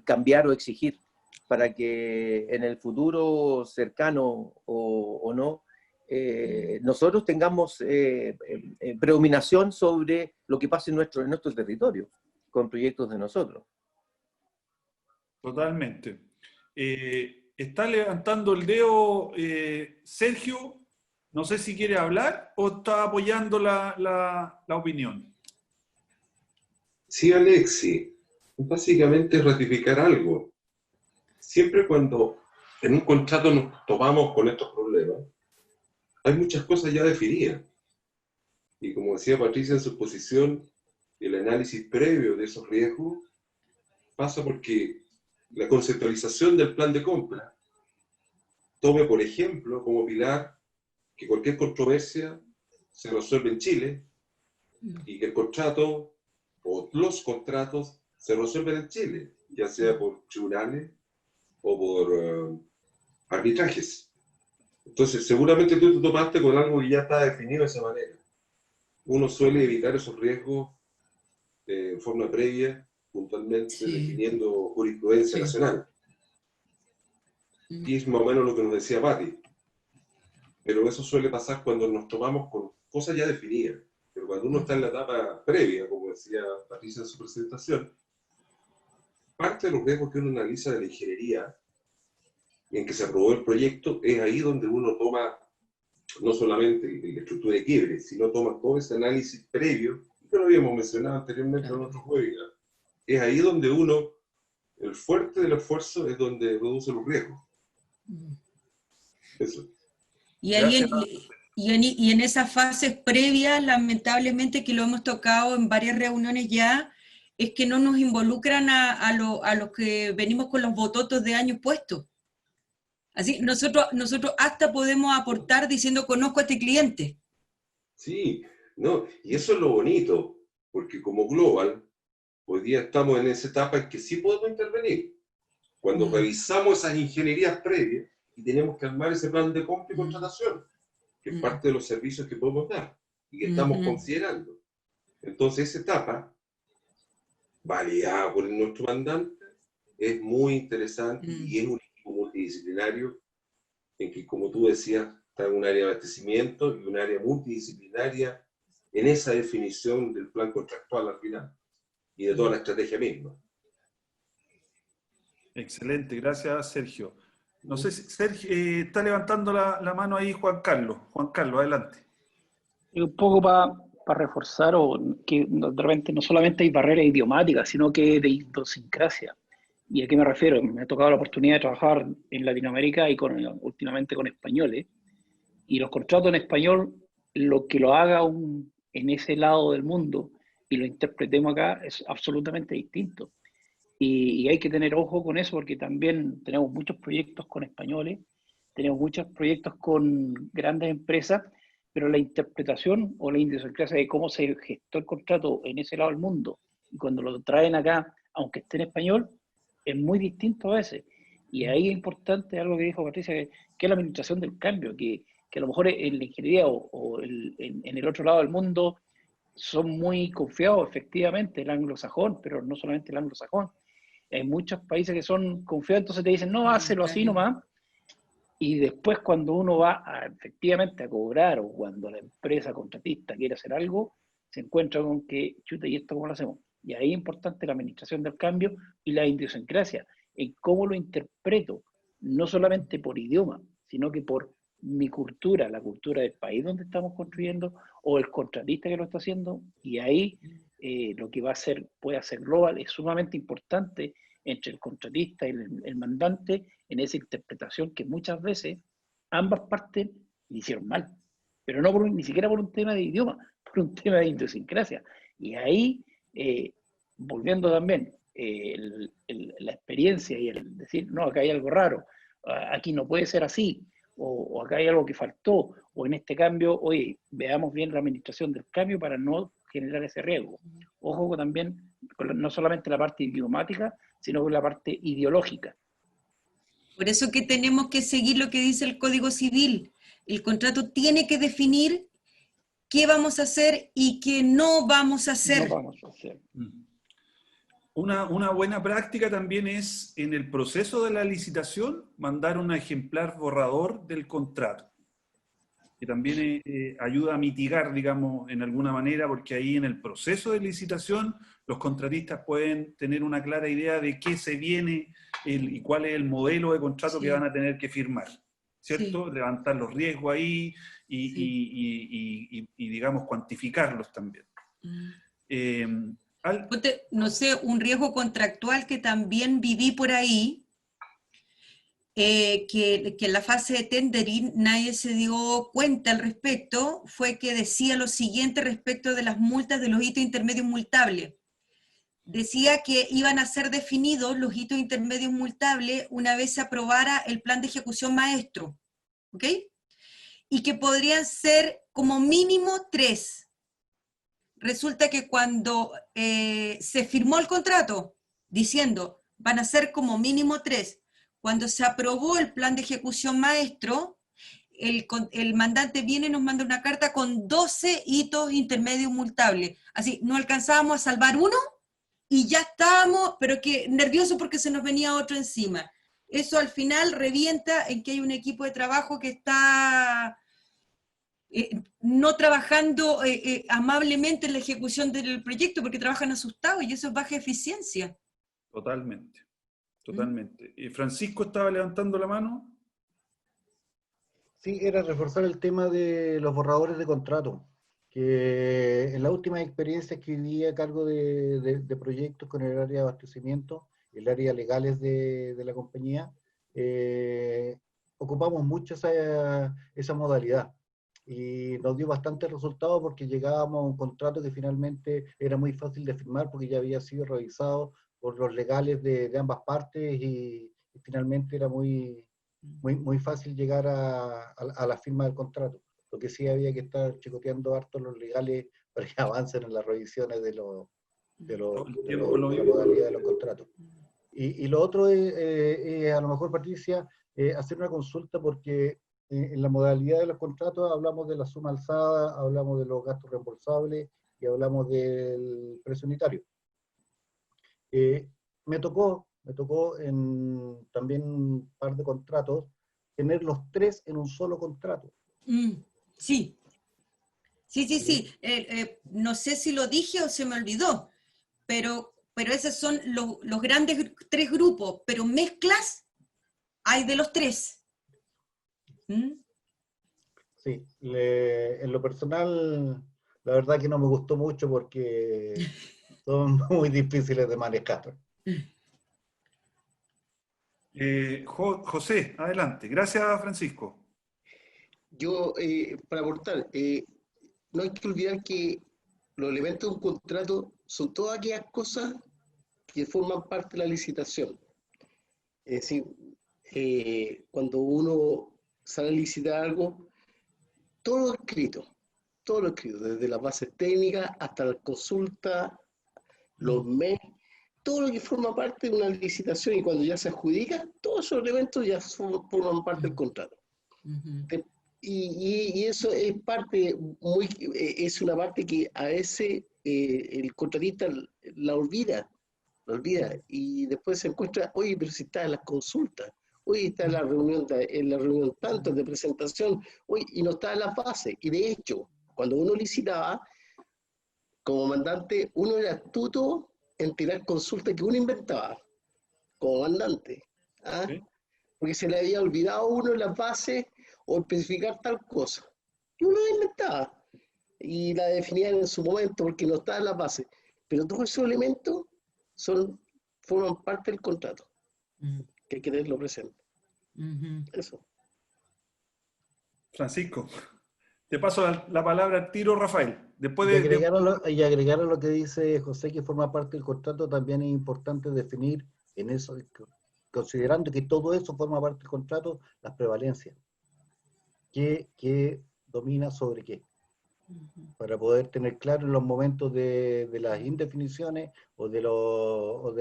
cambiar o exigir para que en el futuro cercano o no, nosotros tengamos predominación sobre lo que pasa en nuestro territorio, con proyectos de nosotros. Totalmente. Está levantando el dedo Sergio, no sé si quiere hablar o está apoyando la opinión. Sí, Alexi, básicamente es ratificar algo. Siempre cuando en un contrato nos topamos con estos problemas, hay muchas cosas ya definidas. Y como decía Patricia en su exposición, el análisis previo de esos riesgos pasa porque la conceptualización del plan de compra tome, por ejemplo, como pilar que cualquier controversia se resuelve en Chile y que el contrato o los contratos se resuelven en Chile, ya sea por tribunales o por arbitrajes. Entonces, seguramente tú te tomaste con algo que ya está definido de esa manera. Uno suele evitar esos riesgos en forma previa, puntualmente definiendo jurisprudencia nacional. Y es más o menos lo que nos decía Patti. Pero eso suele pasar cuando nos tomamos con cosas ya definidas. Pero cuando uno está en la etapa previa, como decía Patricia en su presentación, parte de los riesgos que uno analiza de la ingeniería en que se aprobó el proyecto, es ahí donde uno toma no solamente la estructura de quiebre, sino toma todo ese análisis previo, que lo habíamos mencionado anteriormente en otros webinars. Es ahí donde uno, el fuerte del esfuerzo es donde reduce los riesgos. Eso. Y ahí y en esas fases previas, lamentablemente, que lo hemos tocado en varias reuniones ya, es que no nos involucran a los que venimos con los bototos de años puestos. Así, nosotros hasta podemos aportar diciendo, conozco a este cliente. Sí, no, y eso es lo bonito, porque como Global, hoy día estamos en esa etapa en que sí podemos intervenir. Cuando revisamos esas ingenierías previas y tenemos que armar ese plan de compra y contratación, que es parte de los servicios que podemos dar y que estamos considerando. Entonces, esa etapa, validada por nuestro mandante, es muy interesante y es un equipo multidisciplinario en que, como tú decías, está un área de abastecimiento y un área multidisciplinaria en esa definición del plan contractual al final y de toda la estrategia misma. Excelente, gracias Sergio. No sé si Sergio, está levantando la mano ahí Juan Carlos. Juan Carlos, adelante. Un poco para reforzar que de repente no solamente hay barreras idiomáticas, sino que de idiosincrasia. ¿Y a qué me refiero? Me ha tocado la oportunidad de trabajar en Latinoamérica y últimamente con españoles. Y los contratos en español, lo que lo haga en ese lado del mundo y lo interpretemos acá es absolutamente distinto. Y hay que tener ojo con eso porque también tenemos muchos proyectos con españoles, tenemos muchos proyectos con grandes empresas, pero la interpretación o la idiosincrasia de cómo se gestó el contrato en ese lado del mundo y cuando lo traen acá, aunque esté en español, es muy distinto a veces. Y ahí es importante algo que dijo Patricia, que es la administración del cambio, que a lo mejor en la ingeniería en el otro lado del mundo son muy confiados, efectivamente, el anglosajón, pero no solamente el anglosajón. Hay muchos países que son confiados, entonces te dicen, no, hácelo así nomás. Y después cuando uno va efectivamente a cobrar o cuando la empresa contratista quiere hacer algo, se encuentra con que, chuta, ¿y esto cómo lo hacemos? Y ahí es importante la administración del cambio y la idiosincrasia, en cómo lo interpreto, no solamente por idioma, sino que por mi cultura, la cultura del país donde estamos construyendo, o el contratista que lo está haciendo, y ahí lo que puede hacer Global es sumamente importante entre el contratista y el mandante en esa interpretación que muchas veces ambas partes le hicieron mal, pero no ni siquiera por un tema de idioma, por un tema de idiosincrasia. Y ahí, volviendo también, la experiencia y el decir, no, acá hay algo raro, aquí no puede ser así, o acá hay algo que faltó, o en este cambio, oye, veamos bien la administración del cambio para no generar ese riesgo. Ojo también, no solamente la parte idiomática, sino con la parte ideológica. Por eso que tenemos que seguir lo que dice el Código Civil. El contrato tiene que definir qué vamos a hacer y qué no vamos a hacer. No vamos a hacer. Una buena práctica también es, en el proceso de la licitación, mandar un ejemplar borrador del contrato, que también ayuda a mitigar, digamos, en alguna manera, porque ahí en el proceso de licitación los contratistas pueden tener una clara idea de qué se viene y cuál es el modelo de contrato que van a tener que firmar, ¿cierto? Sí. Levantar los riesgos ahí y digamos, cuantificarlos también. No sé, un riesgo contractual que también viví por ahí, que en la fase de tendering nadie se dio cuenta al respecto, fue que decía lo siguiente respecto de las multas de los hitos intermedios multables. Decía que iban a ser definidos los hitos intermedios multables una vez se aprobara el plan de ejecución maestro, ¿ok? Y que podrían ser como mínimo 3. Resulta que cuando se firmó el contrato diciendo van a ser como mínimo 3, cuando se aprobó el plan de ejecución maestro, el mandante viene y nos manda una carta con 12 hitos intermedios multables. Así, no alcanzábamos a salvar uno y ya estábamos, pero que nervioso porque se nos venía otro encima. Eso al final revienta en que hay un equipo de trabajo que está no trabajando amablemente en la ejecución del proyecto porque trabajan asustados y eso es baja eficiencia. Totalmente, totalmente. Francisco estaba levantando la mano. Sí, era reforzar el tema de los borradores de contrato, que en las últimas experiencias que viví a cargo de proyectos con el área de abastecimiento, el área legales de la compañía, ocupamos mucho esa modalidad. Y nos dio bastante resultado porque llegábamos a un contrato que finalmente era muy fácil de firmar porque ya había sido revisado por los legales de ambas partes y finalmente era muy fácil llegar a la firma del contrato. Lo que sí había que estar chicoteando harto los legales para que avancen en las revisiones de la modalidad de los contratos. Y lo otro es a lo mejor, Patricia, hacer una consulta porque en la modalidad de los contratos hablamos de la suma alzada, hablamos de los gastos reembolsables y hablamos del precio unitario. Me tocó también un par de contratos tener los 3 en un solo contrato. Sí. No sé si lo dije o se me olvidó, pero esos son los grandes 3 grupos, pero mezclas hay de los 3. Sí, en lo personal, la verdad que no me gustó mucho porque son muy difíciles de manejar. José, adelante. Gracias, Francisco. Yo, para aportar, no hay que olvidar que los elementos de un contrato son todas aquellas cosas que forman parte de la licitación. Es decir, cuando uno sale a licitar algo, todo lo escrito, desde las bases técnicas hasta la consulta, los MES, todo lo que forma parte de una licitación y cuando ya se adjudica, todos esos elementos ya forman parte del contrato. Y eso es es una parte que a veces el contratista la olvida, y después se encuentra, oye, pero si está en las consultas, oye, está en la reunión tanto de presentación, oye, y no está en las bases. Y de hecho, cuando uno licitaba, como mandante, uno era astuto en tirar consultas que uno inventaba, como mandante. ¿Ah? ¿Sí? Porque se le había olvidado a uno en las bases o especificar tal cosa. Y uno la inventaba. Y la definían en su momento porque no estaba en las bases. Pero todos esos elementos forman parte del contrato. Que hay que tenerlo presente. Eso. Francisco, te paso la palabra al tiro, Rafael. Después y agregar a lo que dice José, que forma parte del contrato, también es importante definir en eso, considerando que todo eso forma parte del contrato, las prevalencias. ¿Qué domina sobre qué? Para poder tener claro en los momentos de las indefiniciones o de los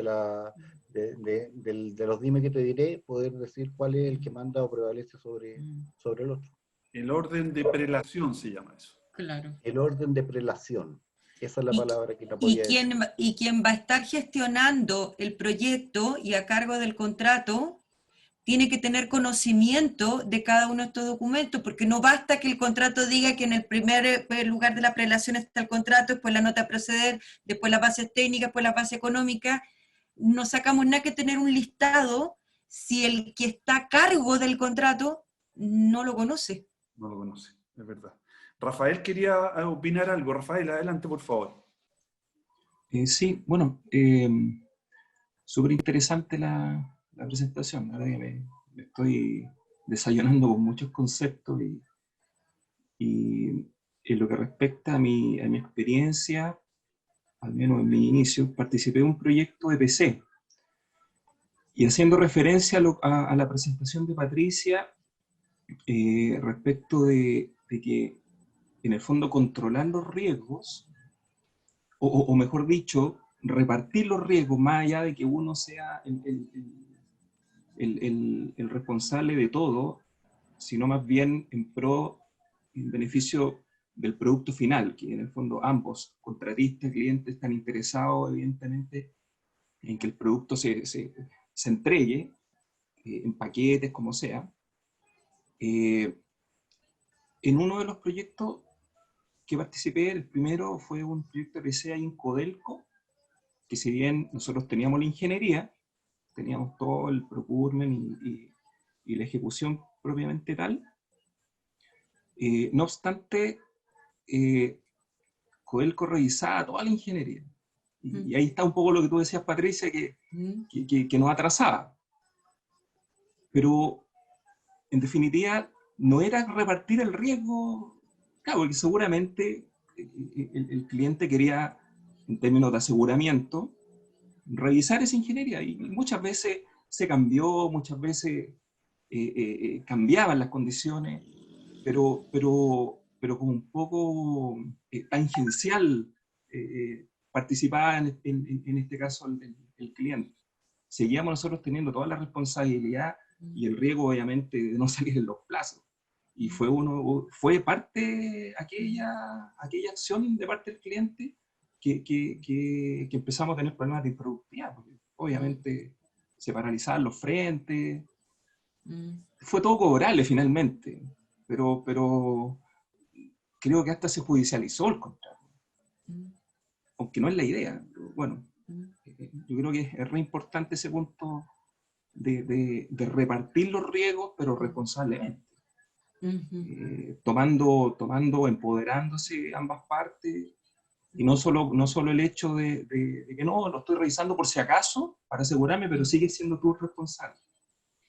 dime que te diré, poder decir cuál es el que manda o prevalece sobre el otro. El orden de prelación se llama eso. Claro. El orden de prelación. Esa es la palabra que no podía decir. Y quien va a estar gestionando el proyecto y a cargo del contrato tiene que tener conocimiento de cada uno de estos documentos, porque no basta que el contrato diga que en el primer lugar de la prelación está el contrato, después la nota de proceder, después las bases técnicas, después las bases económicas. No sacamos nada que tener un listado si el que está a cargo del contrato no lo conoce. No lo conoce, es verdad. Rafael quería opinar algo. Rafael, adelante, por favor. Sí, bueno, súper interesante la presentación. La verdad que me estoy desayunando con muchos conceptos y en lo que respecta a mi experiencia, al menos en mi inicio, participé en un proyecto de PC. Y haciendo referencia a la presentación de Patricia, respecto de que en el fondo controlar los riesgos, o mejor dicho, repartir los riesgos más allá de que uno sea el responsable de todo, sino más bien en beneficio del producto final, que en el fondo ambos, contratistas y clientes, están interesados evidentemente en que el producto se entregue en paquetes, como sea. En uno de los proyectos que participé, el primero fue un proyecto de PC ahí en Codelco, que si bien nosotros teníamos la ingeniería, teníamos todo el procurement y la ejecución propiamente tal, no obstante, Codelco revisaba toda la ingeniería. Y ahí está un poco lo que tú decías, Patricia, que nos atrasaba. Pero, en definitiva, no era repartir el riesgo. Claro, porque seguramente el cliente quería, en términos de aseguramiento, revisar esa ingeniería. Y muchas veces se cambió, muchas veces cambiaban las condiciones, pero como un poco tangencial participaba en este caso el cliente. Seguíamos nosotros teniendo toda la responsabilidad y el riesgo, obviamente, de no salir en los plazos. Y fue parte aquella acción de parte del cliente que empezamos a tener problemas de improductividad, porque obviamente se paralizaban los frentes. Fue todo cobrable finalmente, pero creo que hasta se judicializó el contrato. Aunque no es la idea. Bueno, yo creo que es re importante ese punto de repartir los riesgos, pero responsablemente. Tomando, empoderándose ambas partes, y no solo el hecho de que no, lo estoy revisando por si acaso, para asegurarme, pero sigue siendo tú el responsable.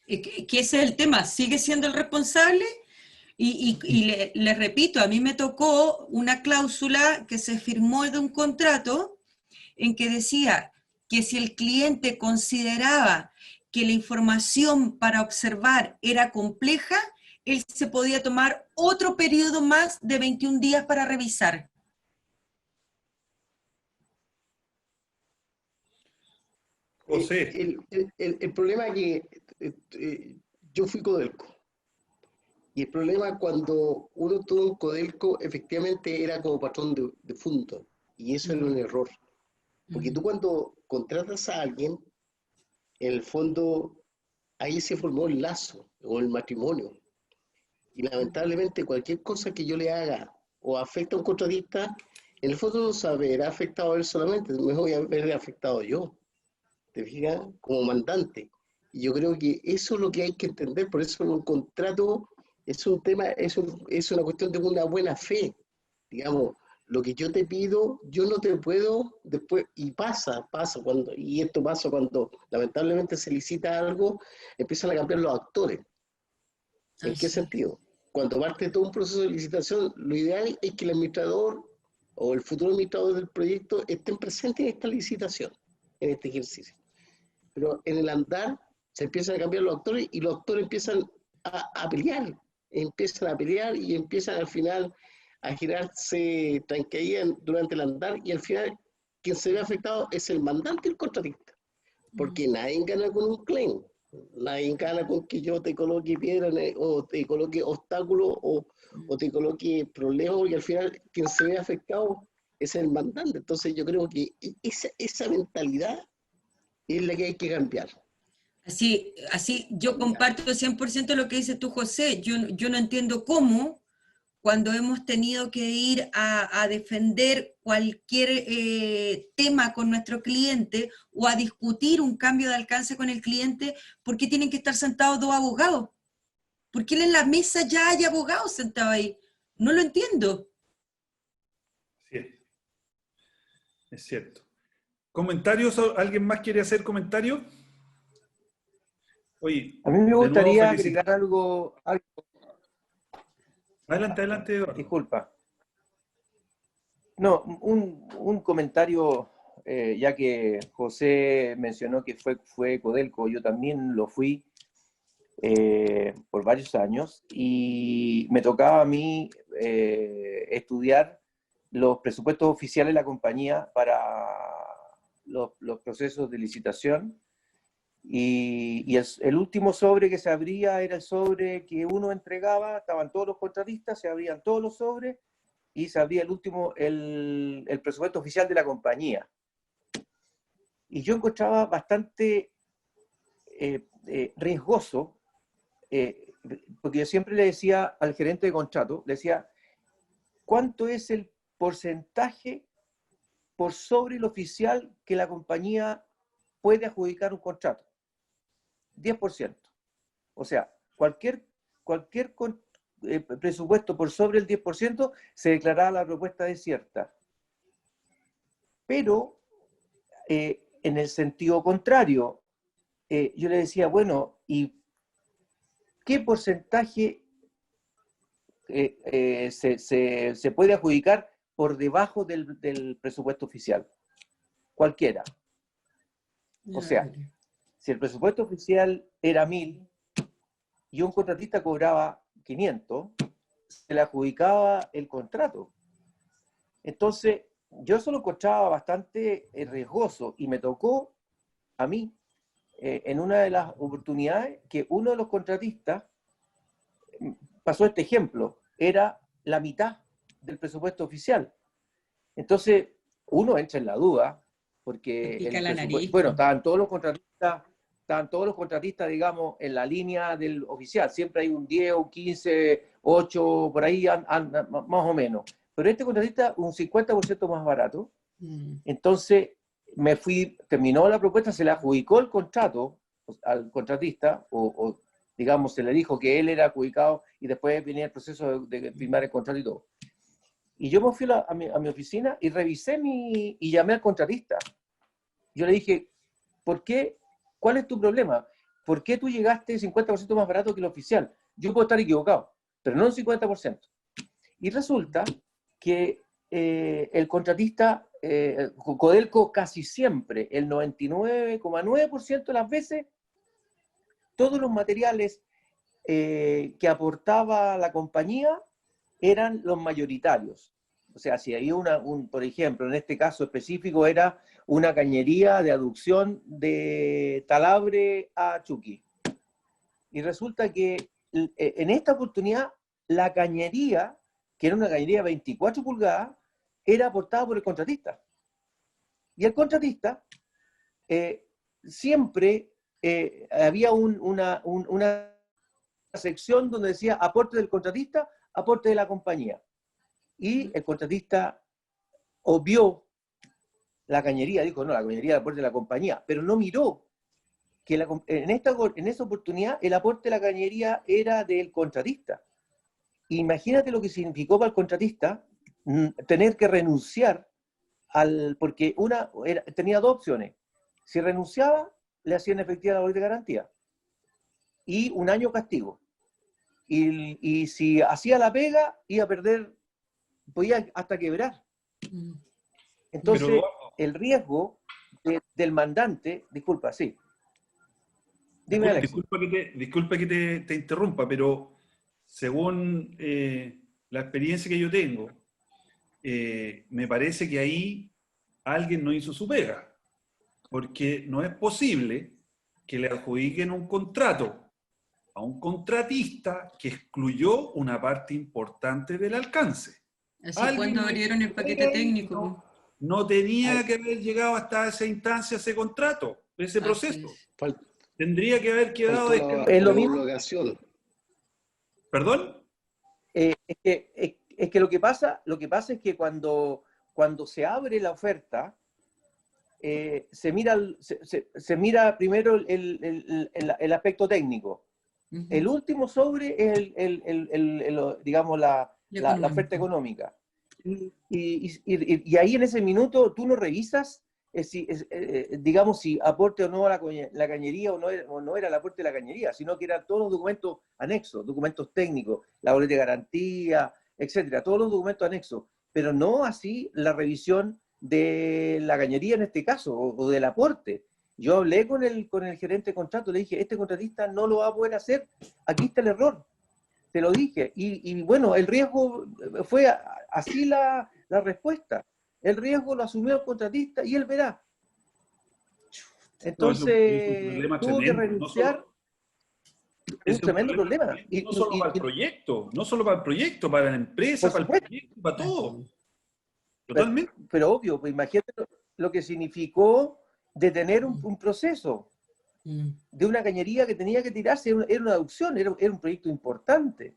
Que ese es el tema, sigue siendo el responsable, y le repito, a mí me tocó una cláusula que se firmó de un contrato en que decía que si el cliente consideraba que la información para observar era compleja, él se podía tomar otro periodo más de 21 días para revisar. José. El problema es que yo fui Codelco. Y el problema cuando uno tuvo un Codelco, efectivamente era como patrón de fondo. Y eso era un error. Porque tú cuando contratas a alguien, en el fondo, ahí se formó el lazo o el matrimonio. Y lamentablemente cualquier cosa que yo le haga o afecta a un contratista, en el fondo no se verá afectado a él solamente, me voy a ver afectado yo. ¿Te fijas? Como mandante. Y yo creo que eso es lo que hay que entender, por eso un contrato es un tema, es una cuestión de una buena fe. Digamos, lo que yo te pido, yo no te puedo después, y pasa cuando, y esto pasa cuando lamentablemente se licita algo, empiezan a cambiar los actores. ¿En qué sentido? Cuando parte todo un proceso de licitación, lo ideal es que el administrador o el futuro administrador del proyecto estén presentes en esta licitación, en este ejercicio. Pero en el andar se empiezan a cambiar los actores y los actores empiezan a pelear y empiezan al final a girarse tranquilidad durante el andar, y al final quien se ve afectado es el mandante y el contratista, porque nadie gana con un claim. Nadie gana con que yo te coloque piedra o te coloque obstáculos o te coloque problemas, porque al final quien se ve afectado es el mandante. Entonces yo creo que esa mentalidad es la que hay que cambiar. Así yo comparto 100% lo que dices tú, José. Yo no entiendo cómo, cuando hemos tenido que ir a defender cualquier tema con nuestro cliente o a discutir un cambio de alcance con el cliente, ¿por qué tienen que estar sentados dos abogados? ¿Por qué en la mesa ya hay abogados sentados ahí? No lo entiendo. Sí, es cierto. ¿Comentarios? ¿Alguien más quiere hacer comentarios? Oye, a mí me de nuevo gustaría agregar algo. Adelante, Eduardo. Disculpa. No, un comentario, ya que José mencionó que fue Codelco, yo también lo fui por varios años y me tocaba a mí estudiar los presupuestos oficiales de la compañía para los procesos de licitación. Y el último sobre que se abría era el sobre que uno entregaba, estaban todos los contratistas, se abrían todos los sobres y se abría el presupuesto oficial de la compañía. Y yo encontraba bastante riesgoso, porque yo siempre le decía al gerente de contrato, le decía, ¿cuánto es el porcentaje por sobre el oficial que la compañía puede adjudicar un contrato? 10%. O sea, cualquier presupuesto por sobre el 10% se declaraba la propuesta desierta. Pero en el sentido contrario, yo le decía, bueno, ¿y qué porcentaje se puede adjudicar por debajo del presupuesto oficial? Cualquiera. O sea, si el presupuesto oficial era 1.000 y un contratista cobraba 500, se le adjudicaba el contrato. Entonces, yo eso lo encontraba bastante riesgoso y me tocó a mí, en una de las oportunidades, que uno de los contratistas pasó este ejemplo, era la mitad del presupuesto oficial. Entonces, uno entra en la duda, porque bueno, estaban todos los contratistas, digamos, en la línea del oficial. Siempre hay un 10, un 15, 8, por ahí más o menos. Pero este contratista, un 50% más barato. Entonces, terminó la propuesta, se le adjudicó el contrato al contratista, o digamos, se le dijo que él era adjudicado y después venía el proceso de firmar el contrato y todo. Y yo me fui a mi oficina y revisé y llamé al contratista. Yo le dije, ¿por qué? ¿Cuál es tu problema? ¿Por qué tú llegaste 50% más barato que el oficial? Yo puedo estar equivocado, pero no un 50%. Y resulta que el contratista, Codelco, casi siempre, el 99,9% de las veces, todos los materiales que aportaba la compañía eran los mayoritarios. O sea, si había por ejemplo, en este caso específico era una cañería de aducción de Talabre a Chuqui. Y resulta que en esta oportunidad la cañería, que era una cañería de 24 pulgadas, era aportada por el contratista. Y el contratista siempre había una sección donde decía aporte del contratista, aporte de la compañía. Y el contratista obvió la cañería, dijo, no, la cañería es aporte de la compañía, pero no miró que en esa oportunidad el aporte de la cañería era del contratista. Imagínate lo que significó para el contratista tener que renunciar porque tenía dos opciones. Si renunciaba, le hacían efectiva la ley de garantía y un año castigo. Y si hacía la pega, iba a perder, podía hasta quebrar. Entonces, el riesgo del mandante, disculpa, sí. Dime, Alex. Disculpa que te interrumpa, pero según la experiencia que yo tengo, me parece que ahí alguien no hizo su pega, porque no es posible que le adjudiquen un contrato a un contratista que excluyó una parte importante del alcance. Así cuando abrieron el paquete técnico. No tenía que haber llegado hasta esa instancia, ese contrato, ese proceso. Tendría que haber quedado es lo mismo. ¿Perdón? Es que lo que pasa es que cuando se abre la oferta, se mira primero el aspecto técnico. El último sobre es digamos, la oferta económica. Y ahí en ese minuto tú no revisas digamos, si aporte o no a la cañería o no era el aporte de la cañería, sino que eran todos los documentos anexos, documentos técnicos, la boleta de garantía, etcétera, todos los documentos anexos, pero no así la revisión de la cañería en este caso, o del aporte. Yo hablé con el gerente de contrato, le dije, este contratista no lo va a poder hacer, aquí está el error, te lo dije, y bueno, el riesgo fue así la respuesta. El riesgo lo asumió el contratista y él verá. Entonces, tuvo que renunciar. Es un tremendo problema. No solo para el proyecto, no solo para el proyecto, para la empresa, para el proyecto, para todo. Totalmente. Pero obvio, pues imagínate lo que significó detener un proceso de una cañería que tenía que tirarse. Era una adopción, era un proyecto importante.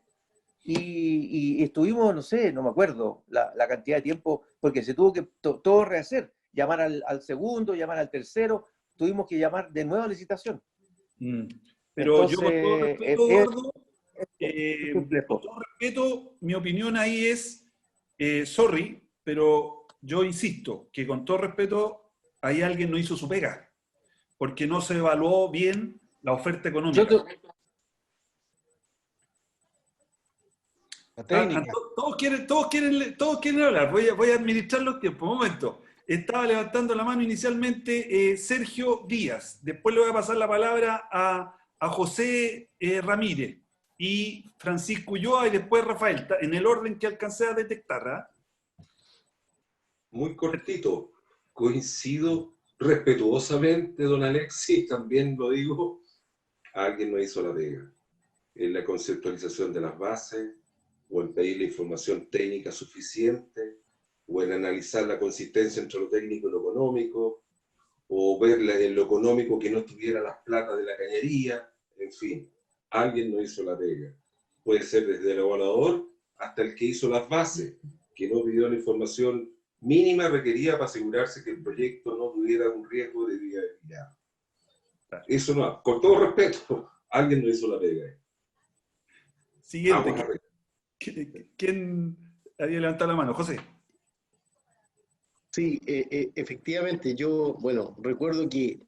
Y estuvimos, no sé, no me acuerdo la cantidad de tiempo, porque se tuvo que todo rehacer, llamar al segundo, llamar al tercero, tuvimos que llamar de nuevo a licitación. Pero entonces, yo con todo respeto, Eduardo, con todo respeto, mi opinión ahí es, sorry, pero yo insisto, que con todo respeto, ahí alguien no hizo su pega, porque no se evaluó bien la oferta económica. Todos quieren hablar. Voy a administrar los tiempos. Un momento. Estaba levantando la mano inicialmente Sergio Díaz. Después le voy a pasar la palabra a José Ramírez y Francisco Ulloa y después Rafael, en el orden que alcancé a detectar. Muy cortito. Coincido respetuosamente, don Alexis, también lo digo, alguien no hizo la pega. En la conceptualización de las bases, o en pedir la información técnica suficiente, o en analizar la consistencia entre lo técnico y lo económico, o ver en lo económico que no estuviera las platas de la cañería, en fin, alguien no hizo la pega. Puede ser desde el evaluador hasta el que hizo las bases, que no pidió la información mínima requerida para asegurarse que el proyecto no tuviera un riesgo de viabilidad. Eso no, con todo respeto, alguien no hizo la pega. Siguiente. ¿Quién había levantado la mano? José. Sí, efectivamente, yo, bueno, recuerdo que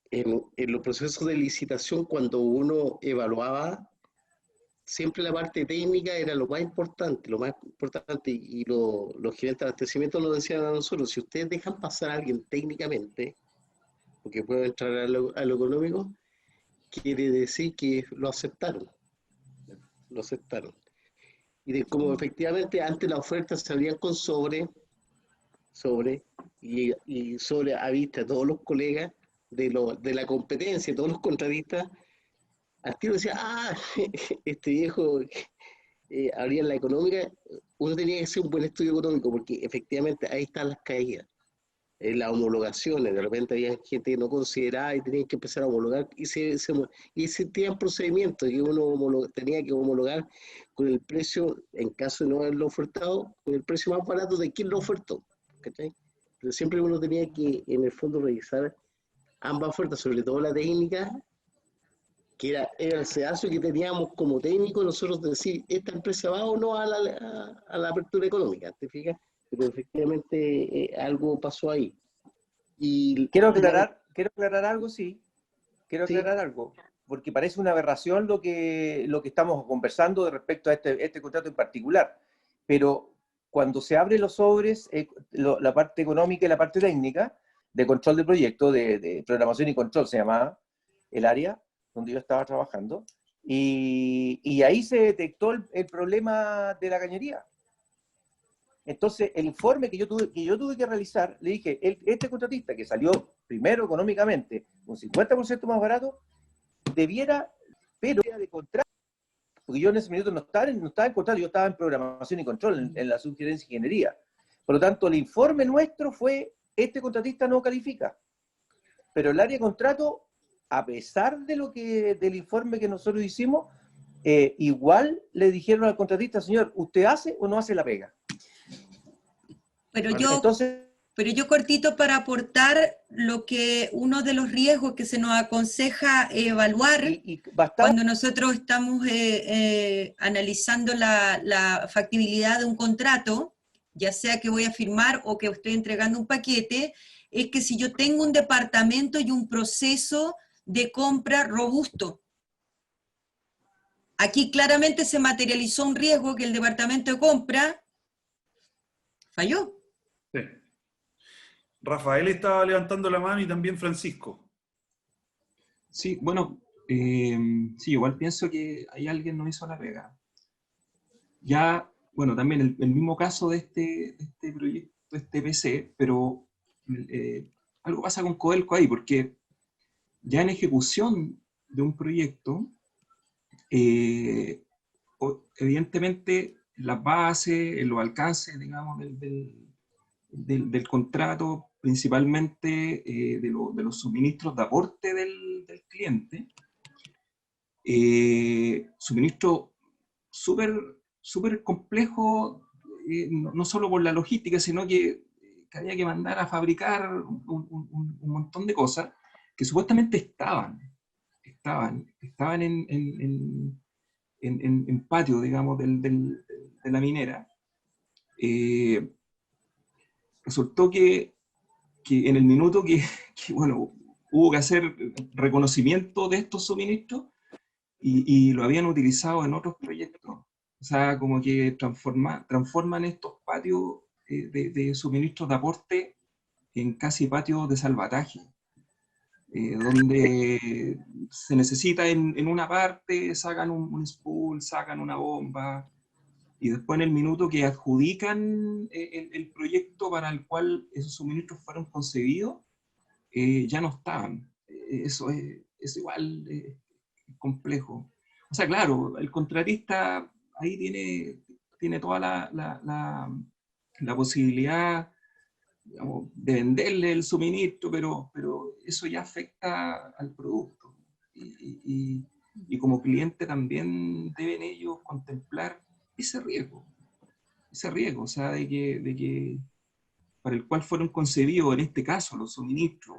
en los procesos de licitación, cuando uno evaluaba, siempre la parte técnica era lo más importante, y los gerentes de abastecimiento nos decían a nosotros, si ustedes dejan pasar a alguien técnicamente, porque puede entrar a lo económico, quiere decir que lo aceptaron. Y como efectivamente antes la oferta se abrían con sobre a vista de todos los colegas de la competencia, todos los contratistas, al tiro decía, este viejo abría la económica. Uno tenía que hacer un buen estudio económico, porque efectivamente ahí están las caídas. Las homologaciones, de repente había gente que no consideraba y tenían que empezar a homologar, y existían procedimientos que uno tenía que homologar con el precio, en caso de no haberlo ofertado, con el precio más barato de quien lo ofertó, ¿cachai? Pero siempre uno tenía que, en el fondo, revisar ambas ofertas, sobre todo la técnica, que era el sedazo que teníamos como técnico, nosotros decir, ¿esta empresa va o no a la apertura económica? ¿Te fijas? Pero efectivamente algo pasó ahí. Quiero aclarar algo, sí. Quiero aclarar algo, porque parece una aberración lo que estamos conversando respecto a este contrato en particular. Pero cuando se abren los sobres, la parte económica y la parte técnica, de control de proyecto, de programación y control se llamaba el área donde yo estaba trabajando, y ahí se detectó el problema de la cañería. Entonces, el informe que yo tuve que realizar, le dije, este contratista que salió primero económicamente, un 50% más barato, debiera, pero de contrato, porque yo en ese minuto no estaba en contrato, yo estaba en programación y control, en la subgerencia de ingeniería. Por lo tanto, el informe nuestro fue, este contratista no califica. Pero el área de contrato, a pesar de del informe que nosotros hicimos, igual le dijeron al contratista, señor, ¿usted hace o no hace la pega? Pero ¿Vale? yo, Entonces, cortito para aportar lo que uno de los riesgos que se nos aconseja evaluar cuando nosotros estamos analizando la factibilidad de un contrato, ya sea que voy a firmar o que estoy entregando un paquete, es que si yo tengo un departamento y un proceso de compra robusto. Aquí claramente se materializó un riesgo que el departamento de compra falló. Sí. Rafael estaba levantando la mano y también Francisco. Sí, bueno, sí, igual pienso que ahí alguien no hizo la pega. Ya, bueno, también el mismo caso de este proyecto, este PC, pero algo pasa con Codelco ahí, porque ya en ejecución de un proyecto, evidentemente las bases, los alcances, digamos, del contrato, principalmente de los suministros de aporte del cliente, suministro súper complejo, no solo por la logística, sino que había que mandar a fabricar un montón de cosas que supuestamente estaban en patio, digamos, de la minera. Resultó que en el minuto bueno, hubo que hacer reconocimiento de estos suministros y lo habían utilizado en otros proyectos. O sea, como que transforman estos patios de suministros de aporte en casi patios de salvataje, donde se necesita en una parte, sacan un spool, sacan una bomba, y después en el minuto que adjudican el proyecto para el cual esos suministros fueron concebidos, ya no estaban. Eso es igual complejo. O sea, claro, el contratista ahí tiene toda la posibilidad, digamos, de venderle el suministro, pero eso ya afecta al producto. Y como cliente también deben ellos contemplar ese riesgo, o sea, de que para el cual fueron concebidos, en este caso, los suministros,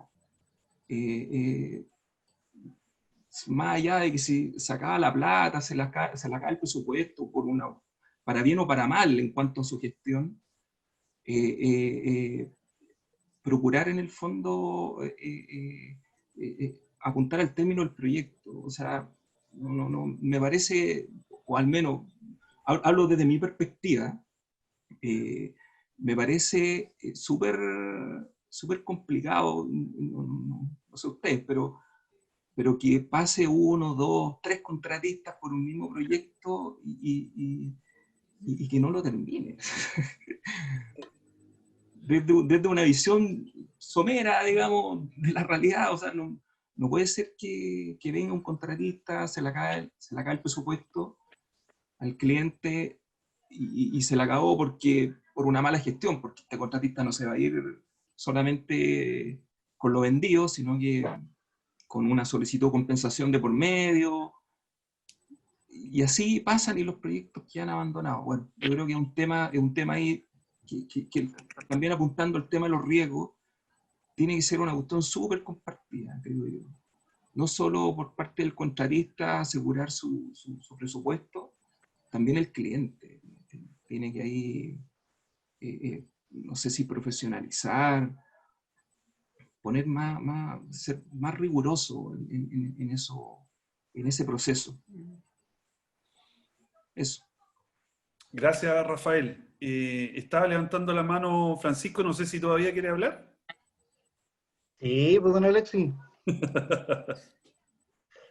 más allá de que si sacaba la plata, se la cae el presupuesto para bien o para mal en cuanto a su gestión, procurar en el fondo apuntar al término del proyecto. O sea, no me parece, o al menos hablo desde mi perspectiva, me parece súper complicado, no sé ustedes, pero que pase 1, 2, 3 contratistas por un mismo proyecto y que no lo termine. Desde una visión somera, digamos, de la realidad, o sea, no puede ser que venga un contratista, se le cae el presupuesto al cliente y se le acabó por una mala gestión, porque este contratista no se va a ir solamente con lo vendido, sino que con una solicitud de compensación de por medio, y así pasan y los proyectos quedan abandonados. Bueno, yo creo que es un tema ahí que también apuntando al tema de los riesgos, tiene que ser una cuestión súper compartida, creo yo. No solo por parte del contratista asegurar su presupuesto, también el cliente tiene que ahí, no sé si profesionalizar, poner ser más riguroso en ese proceso. Eso. Gracias, Rafael. Estaba levantando la mano Francisco, no sé si todavía quiere hablar. Sí, pues don Alexis.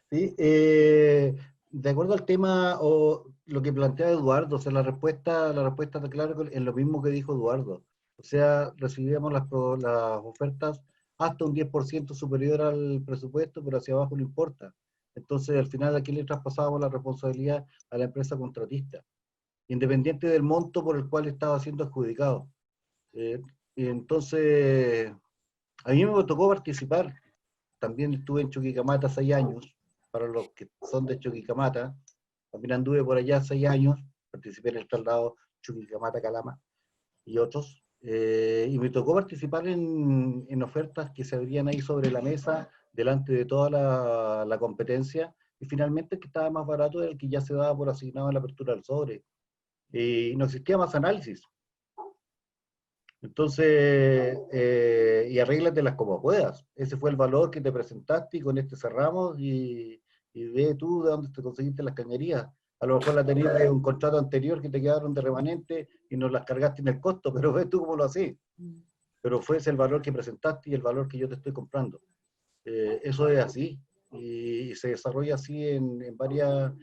Sí, de acuerdo al tema o lo que plantea Eduardo, o sea, la respuesta está clara, es lo mismo que dijo Eduardo. O sea, recibíamos las ofertas hasta un 10% superior al presupuesto, pero hacia abajo no importa. Entonces, al final, aquí le traspasamos la responsabilidad a la empresa contratista, independiente del monto por el cual estaba siendo adjudicado. Y entonces, a mí me tocó participar. También estuve en Chuquicamata 6 años, para los que son de Chuquicamata. También anduve por allá 6 años, participé en el traslado Chuquicamata-Calama y otros. Y me tocó participar en ofertas que se abrían ahí sobre la mesa, delante de toda la competencia, y finalmente el que estaba más barato era el que ya se daba por asignado en la apertura del sobre. Y no existía más análisis. Entonces, y arréglatelas como puedas. Ese fue el valor que te presentaste y con este cerramos y ve tú de dónde te conseguiste las cañerías. A lo mejor la tenías de un contrato anterior que te quedaron de remanente y nos las cargaste en el costo, pero ves tú cómo lo hacés. Pero fue ese el valor que presentaste y el valor que yo te estoy comprando. Eso es así y se desarrolla así en varias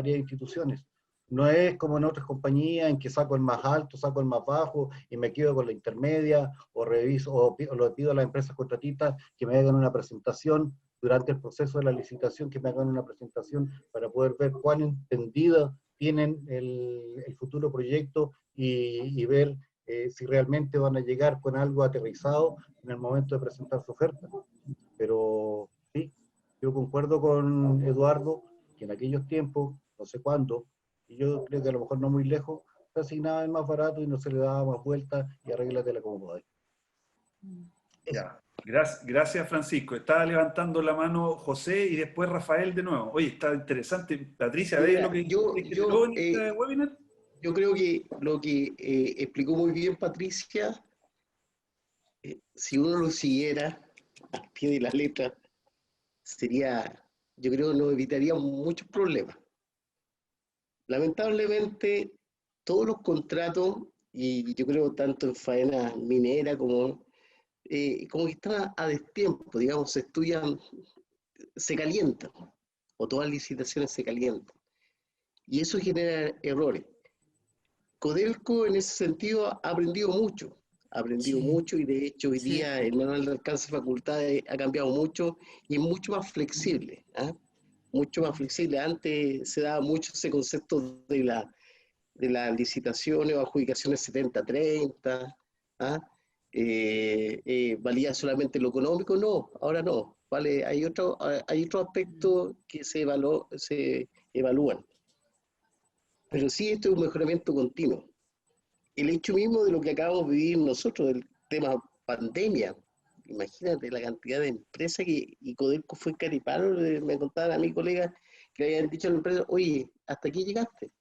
instituciones. No es como en otras compañías en que saco el más alto, saco el más bajo y me quedo con la intermedia o reviso o lo pido a las empresas contratistas que me hagan una presentación durante el proceso de la licitación, que me hagan una presentación para poder ver cuán entendida tienen el futuro proyecto y ver si realmente van a llegar con algo aterrizado en el momento de presentar su oferta. Pero sí, yo concuerdo con Eduardo que en aquellos tiempos, no sé cuándo, y yo creo que a lo mejor no muy lejos, se asignaba el más barato y no se le daba más vueltas y arréglatela como podáis. Ya. Gracias, Francisco. Estaba levantando la mano José y después Rafael de nuevo. Oye, está interesante. Patricia, ¿ves lo que generó en este webinar? Yo creo que lo que explicó muy bien Patricia, si uno lo siguiera al pie de la letra, sería, yo creo que nos evitaría muchos problemas. Lamentablemente, todos los contratos, y yo creo tanto en faena minera como que están a destiempo, digamos, se estudian, se calientan, o todas las licitaciones se calientan. Y eso genera errores. Codelco en ese sentido ha aprendido mucho y de hecho hoy día el manual de alcance de facultades ha cambiado mucho y es mucho más flexible. Mucho más flexible. Antes se daba mucho ese concepto de las licitaciones o adjudicaciones 70-30, valía solamente lo económico, no, ahora no, vale, hay otros aspectos que se evalúan. Pero sí, esto es un mejoramiento continuo. El hecho mismo de lo que acabamos de vivir nosotros, del tema pandemia, imagínate la cantidad de empresas y Codelco fue caripalo, me contaban a mi colega que le habían dicho a la empresa, oye, hasta aquí llegaste,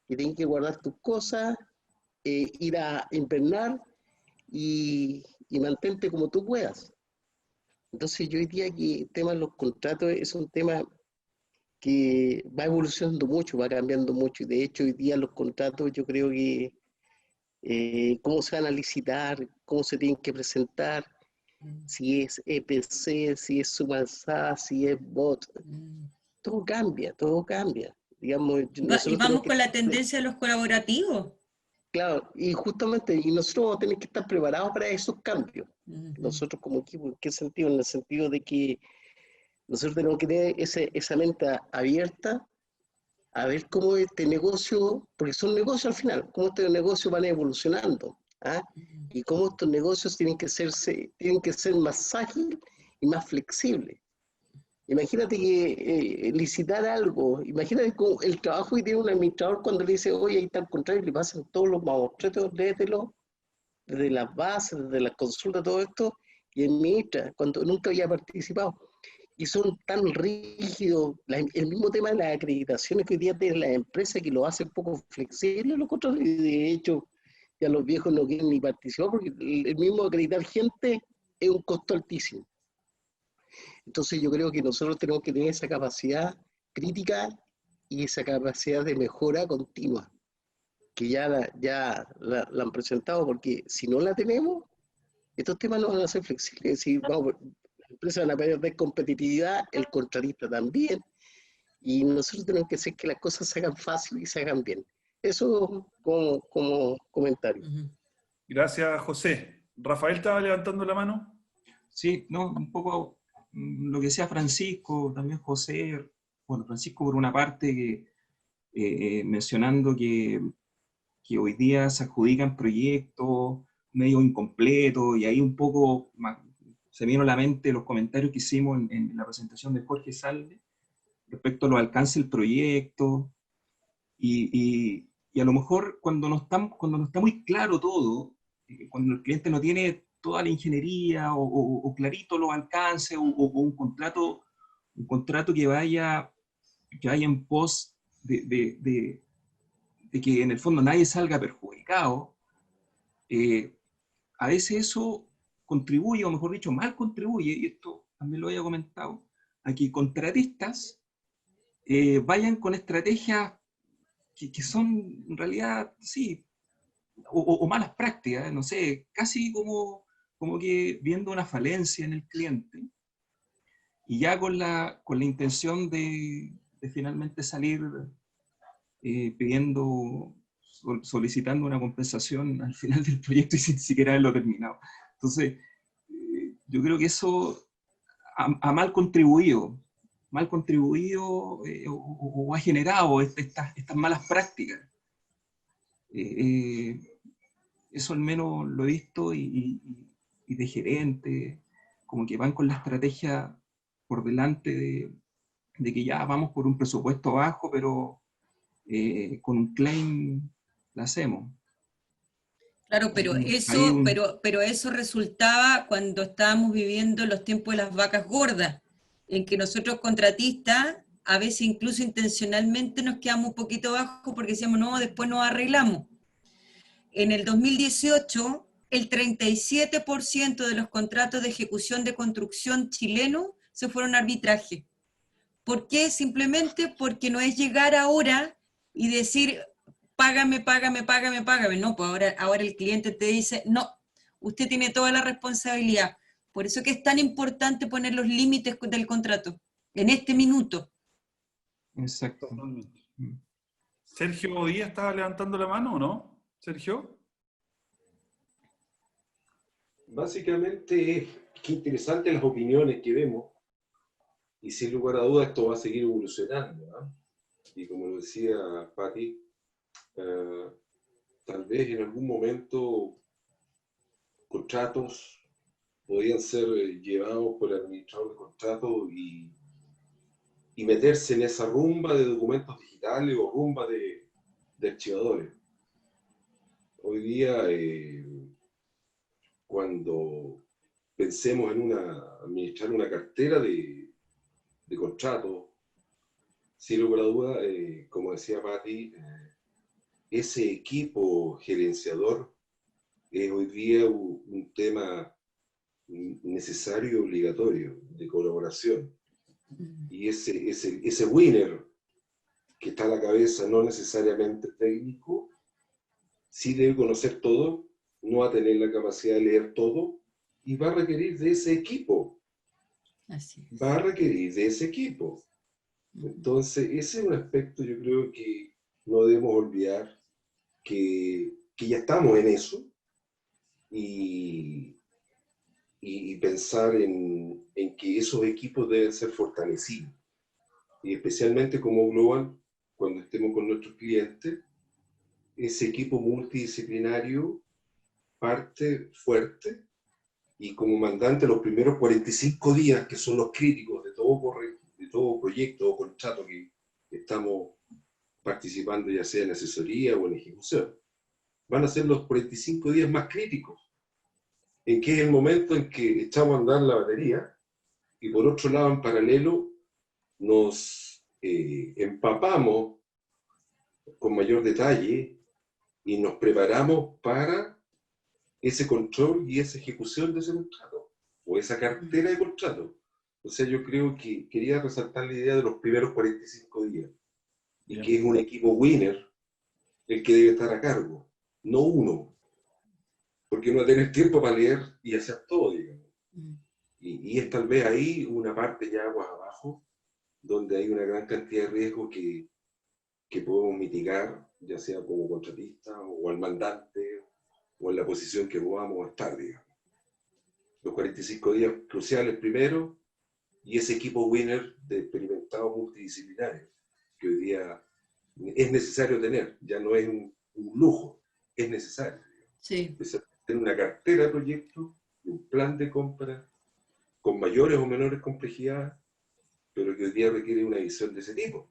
y tienes que guardar tus cosas, ir a invernar y mantente como tú puedas. Entonces yo diría que el tema de los contratos es un tema que va evolucionando mucho, va cambiando mucho, y de hecho hoy día los contratos yo creo que cómo se van a licitar, cómo se tienen que presentar, si es EPC, si es suma alzada, si es bot, todo cambia, digamos. Y vamos con la tendencia de los colaborativos. Claro, y justamente, y nosotros vamos a tener que estar preparados para esos cambios, nosotros como equipo. ¿En qué sentido? En el sentido de que nosotros tenemos que tener esa mente abierta a ver cómo este negocio, porque son negocios al final, cómo estos negocios van evolucionando, y cómo estos negocios tienen que ser más ágiles y más flexibles. Imagínate que licitar algo, imagínate el trabajo que tiene un administrador cuando le dice, oye, ahí está el contrario, le pasan todos los mamotretos, léetelo, desde las bases, desde las consultas, todo esto, y administra, cuando nunca había participado. Y son tan rígidos, el mismo tema de las acreditaciones que hoy día tienen las empresas que lo hacen poco flexible, los contratos, y de hecho ya los viejos no quieren ni participar porque el mismo acreditar gente es un costo altísimo. Entonces yo creo que nosotros tenemos que tener esa capacidad crítica y esa capacidad de mejora continua, que ya la han presentado, porque si no la tenemos, estos temas no van a ser flexibles. Es decir, las empresas van a perder competitividad, el contratista también, y nosotros tenemos que hacer que las cosas se hagan fácil y se hagan bien. Eso como comentario. Gracias, José. Rafael estaba levantando la mano. Sí, no, un poco lo que decía Francisco, también José, bueno, Francisco por una parte, mencionando que hoy día se adjudican proyectos medio incompletos, y ahí un poco se me vino a la mente los comentarios que hicimos en la presentación de Jorge Salve respecto a los alcances del proyecto, y a lo mejor cuando no está muy claro todo, cuando el cliente no tiene toda la ingeniería o clarito los alcances, o un contrato que vaya en pos de que en el fondo nadie salga perjudicado, a veces eso contribuye, o mejor dicho, mal contribuye, y esto también lo había comentado, a que contratistas vayan con estrategias que son en realidad, sí, o malas prácticas, no sé, casi como que viendo una falencia en el cliente, y ya con la intención de finalmente salir solicitando una compensación al final del proyecto y sin siquiera haberlo terminado. Entonces, yo creo que eso ha mal contribuido o ha generado estas malas prácticas. Eso al menos lo he visto, y de gerente, como que van con la estrategia por delante de que ya vamos por un presupuesto bajo, pero con un claim la hacemos. Claro, pero eso resultaba cuando estábamos viviendo los tiempos de las vacas gordas, en que nosotros contratistas, a veces incluso intencionalmente nos quedamos un poquito bajos porque decíamos, no, después nos arreglamos. En el 2018, el 37% de los contratos de ejecución de construcción chilenos se fueron a arbitraje. ¿Por qué? Simplemente porque no es llegar ahora y decir, págame. No, pues ahora el cliente te dice, no, usted tiene toda la responsabilidad. Por eso que es tan importante poner los límites del contrato, en este minuto. Exacto. Totalmente. Sergio Díaz estaba levantando la mano, ¿o no? Sergio. Básicamente, qué interesantes las opiniones que vemos, y sin lugar a dudas esto va a seguir evolucionando, ¿no? Y como lo decía Patti, tal vez en algún momento contratos podían ser llevados por el administrador de contratos y meterse en esa rumba de documentos digitales o rumba de archivadores. Hoy día, cuando pensemos en administrar una cartera de contratos, sin lugar a duda, como decía Patti, ese equipo gerenciador es hoy día un tema necesario y obligatorio de colaboración. Y ese winner que está a la cabeza, no necesariamente técnico, sí debe conocer todo, no va a tener la capacidad de leer todo, y va a requerir de ese equipo. Así es. Va a requerir de ese equipo. Entonces, ese es un aspecto, yo creo que no debemos olvidar, que ya estamos en eso, y pensar en que esos equipos deben ser fortalecidos. Y especialmente como Global, cuando estemos con nuestros clientes, ese equipo multidisciplinario parte fuerte, y como mandante los primeros 45 días, que son los críticos de todo proyecto o contrato que estamos participando, ya sea en asesoría o en ejecución, van a ser los 45 días más críticos, en que es el momento en que echamos a andar la batería, y por otro lado, en paralelo, nos empapamos con mayor detalle y nos preparamos para ese control y esa ejecución de ese contrato, o esa cartera de contrato. O sea, yo creo que quería resaltar la idea de los primeros 45 días, y Bien. que es un equipo winner el que debe estar a cargo, no uno, porque no va a tener tiempo para leer y hacer todo, digamos. Y es tal vez ahí una parte ya aguas abajo, donde hay una gran cantidad de riesgos que podemos mitigar, ya sea como contratista o al mandante, o en la posición que podamos estar, digamos. los 45 días cruciales primero, y ese equipo winner de experimentados multidisciplinarios, que hoy día es necesario tener, ya no es un lujo, es necesario. Sí. Es tener una cartera de proyectos, un plan de compra, con mayores o menores complejidades, pero que hoy día requiere una visión de ese tipo.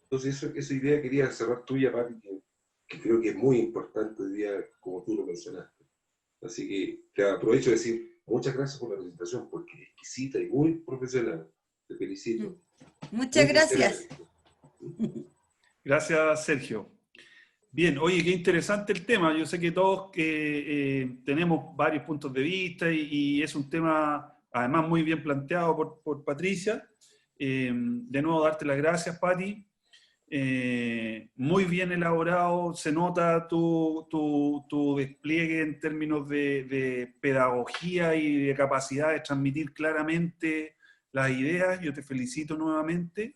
Entonces, esa idea quería cerrar tuya, Papi, que creo que es muy importante hoy día, como tú lo mencionaste. Así que te aprovecho de decir muchas gracias por la presentación, porque es exquisita y muy profesional. Te felicito. Muchas gracias. Gracias, Sergio. Bien, oye, qué interesante el tema. Yo sé que todos tenemos varios puntos de vista y es un tema, además, muy bien planteado por Patricia. De nuevo, darte las gracias, Pati. Muy bien elaborado, se nota tu despliegue en términos de pedagogía y de capacidad de transmitir claramente las ideas. Yo te felicito nuevamente.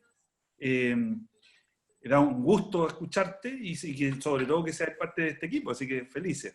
Da un gusto escucharte y que sobre todo que seas parte de este equipo, así que felices.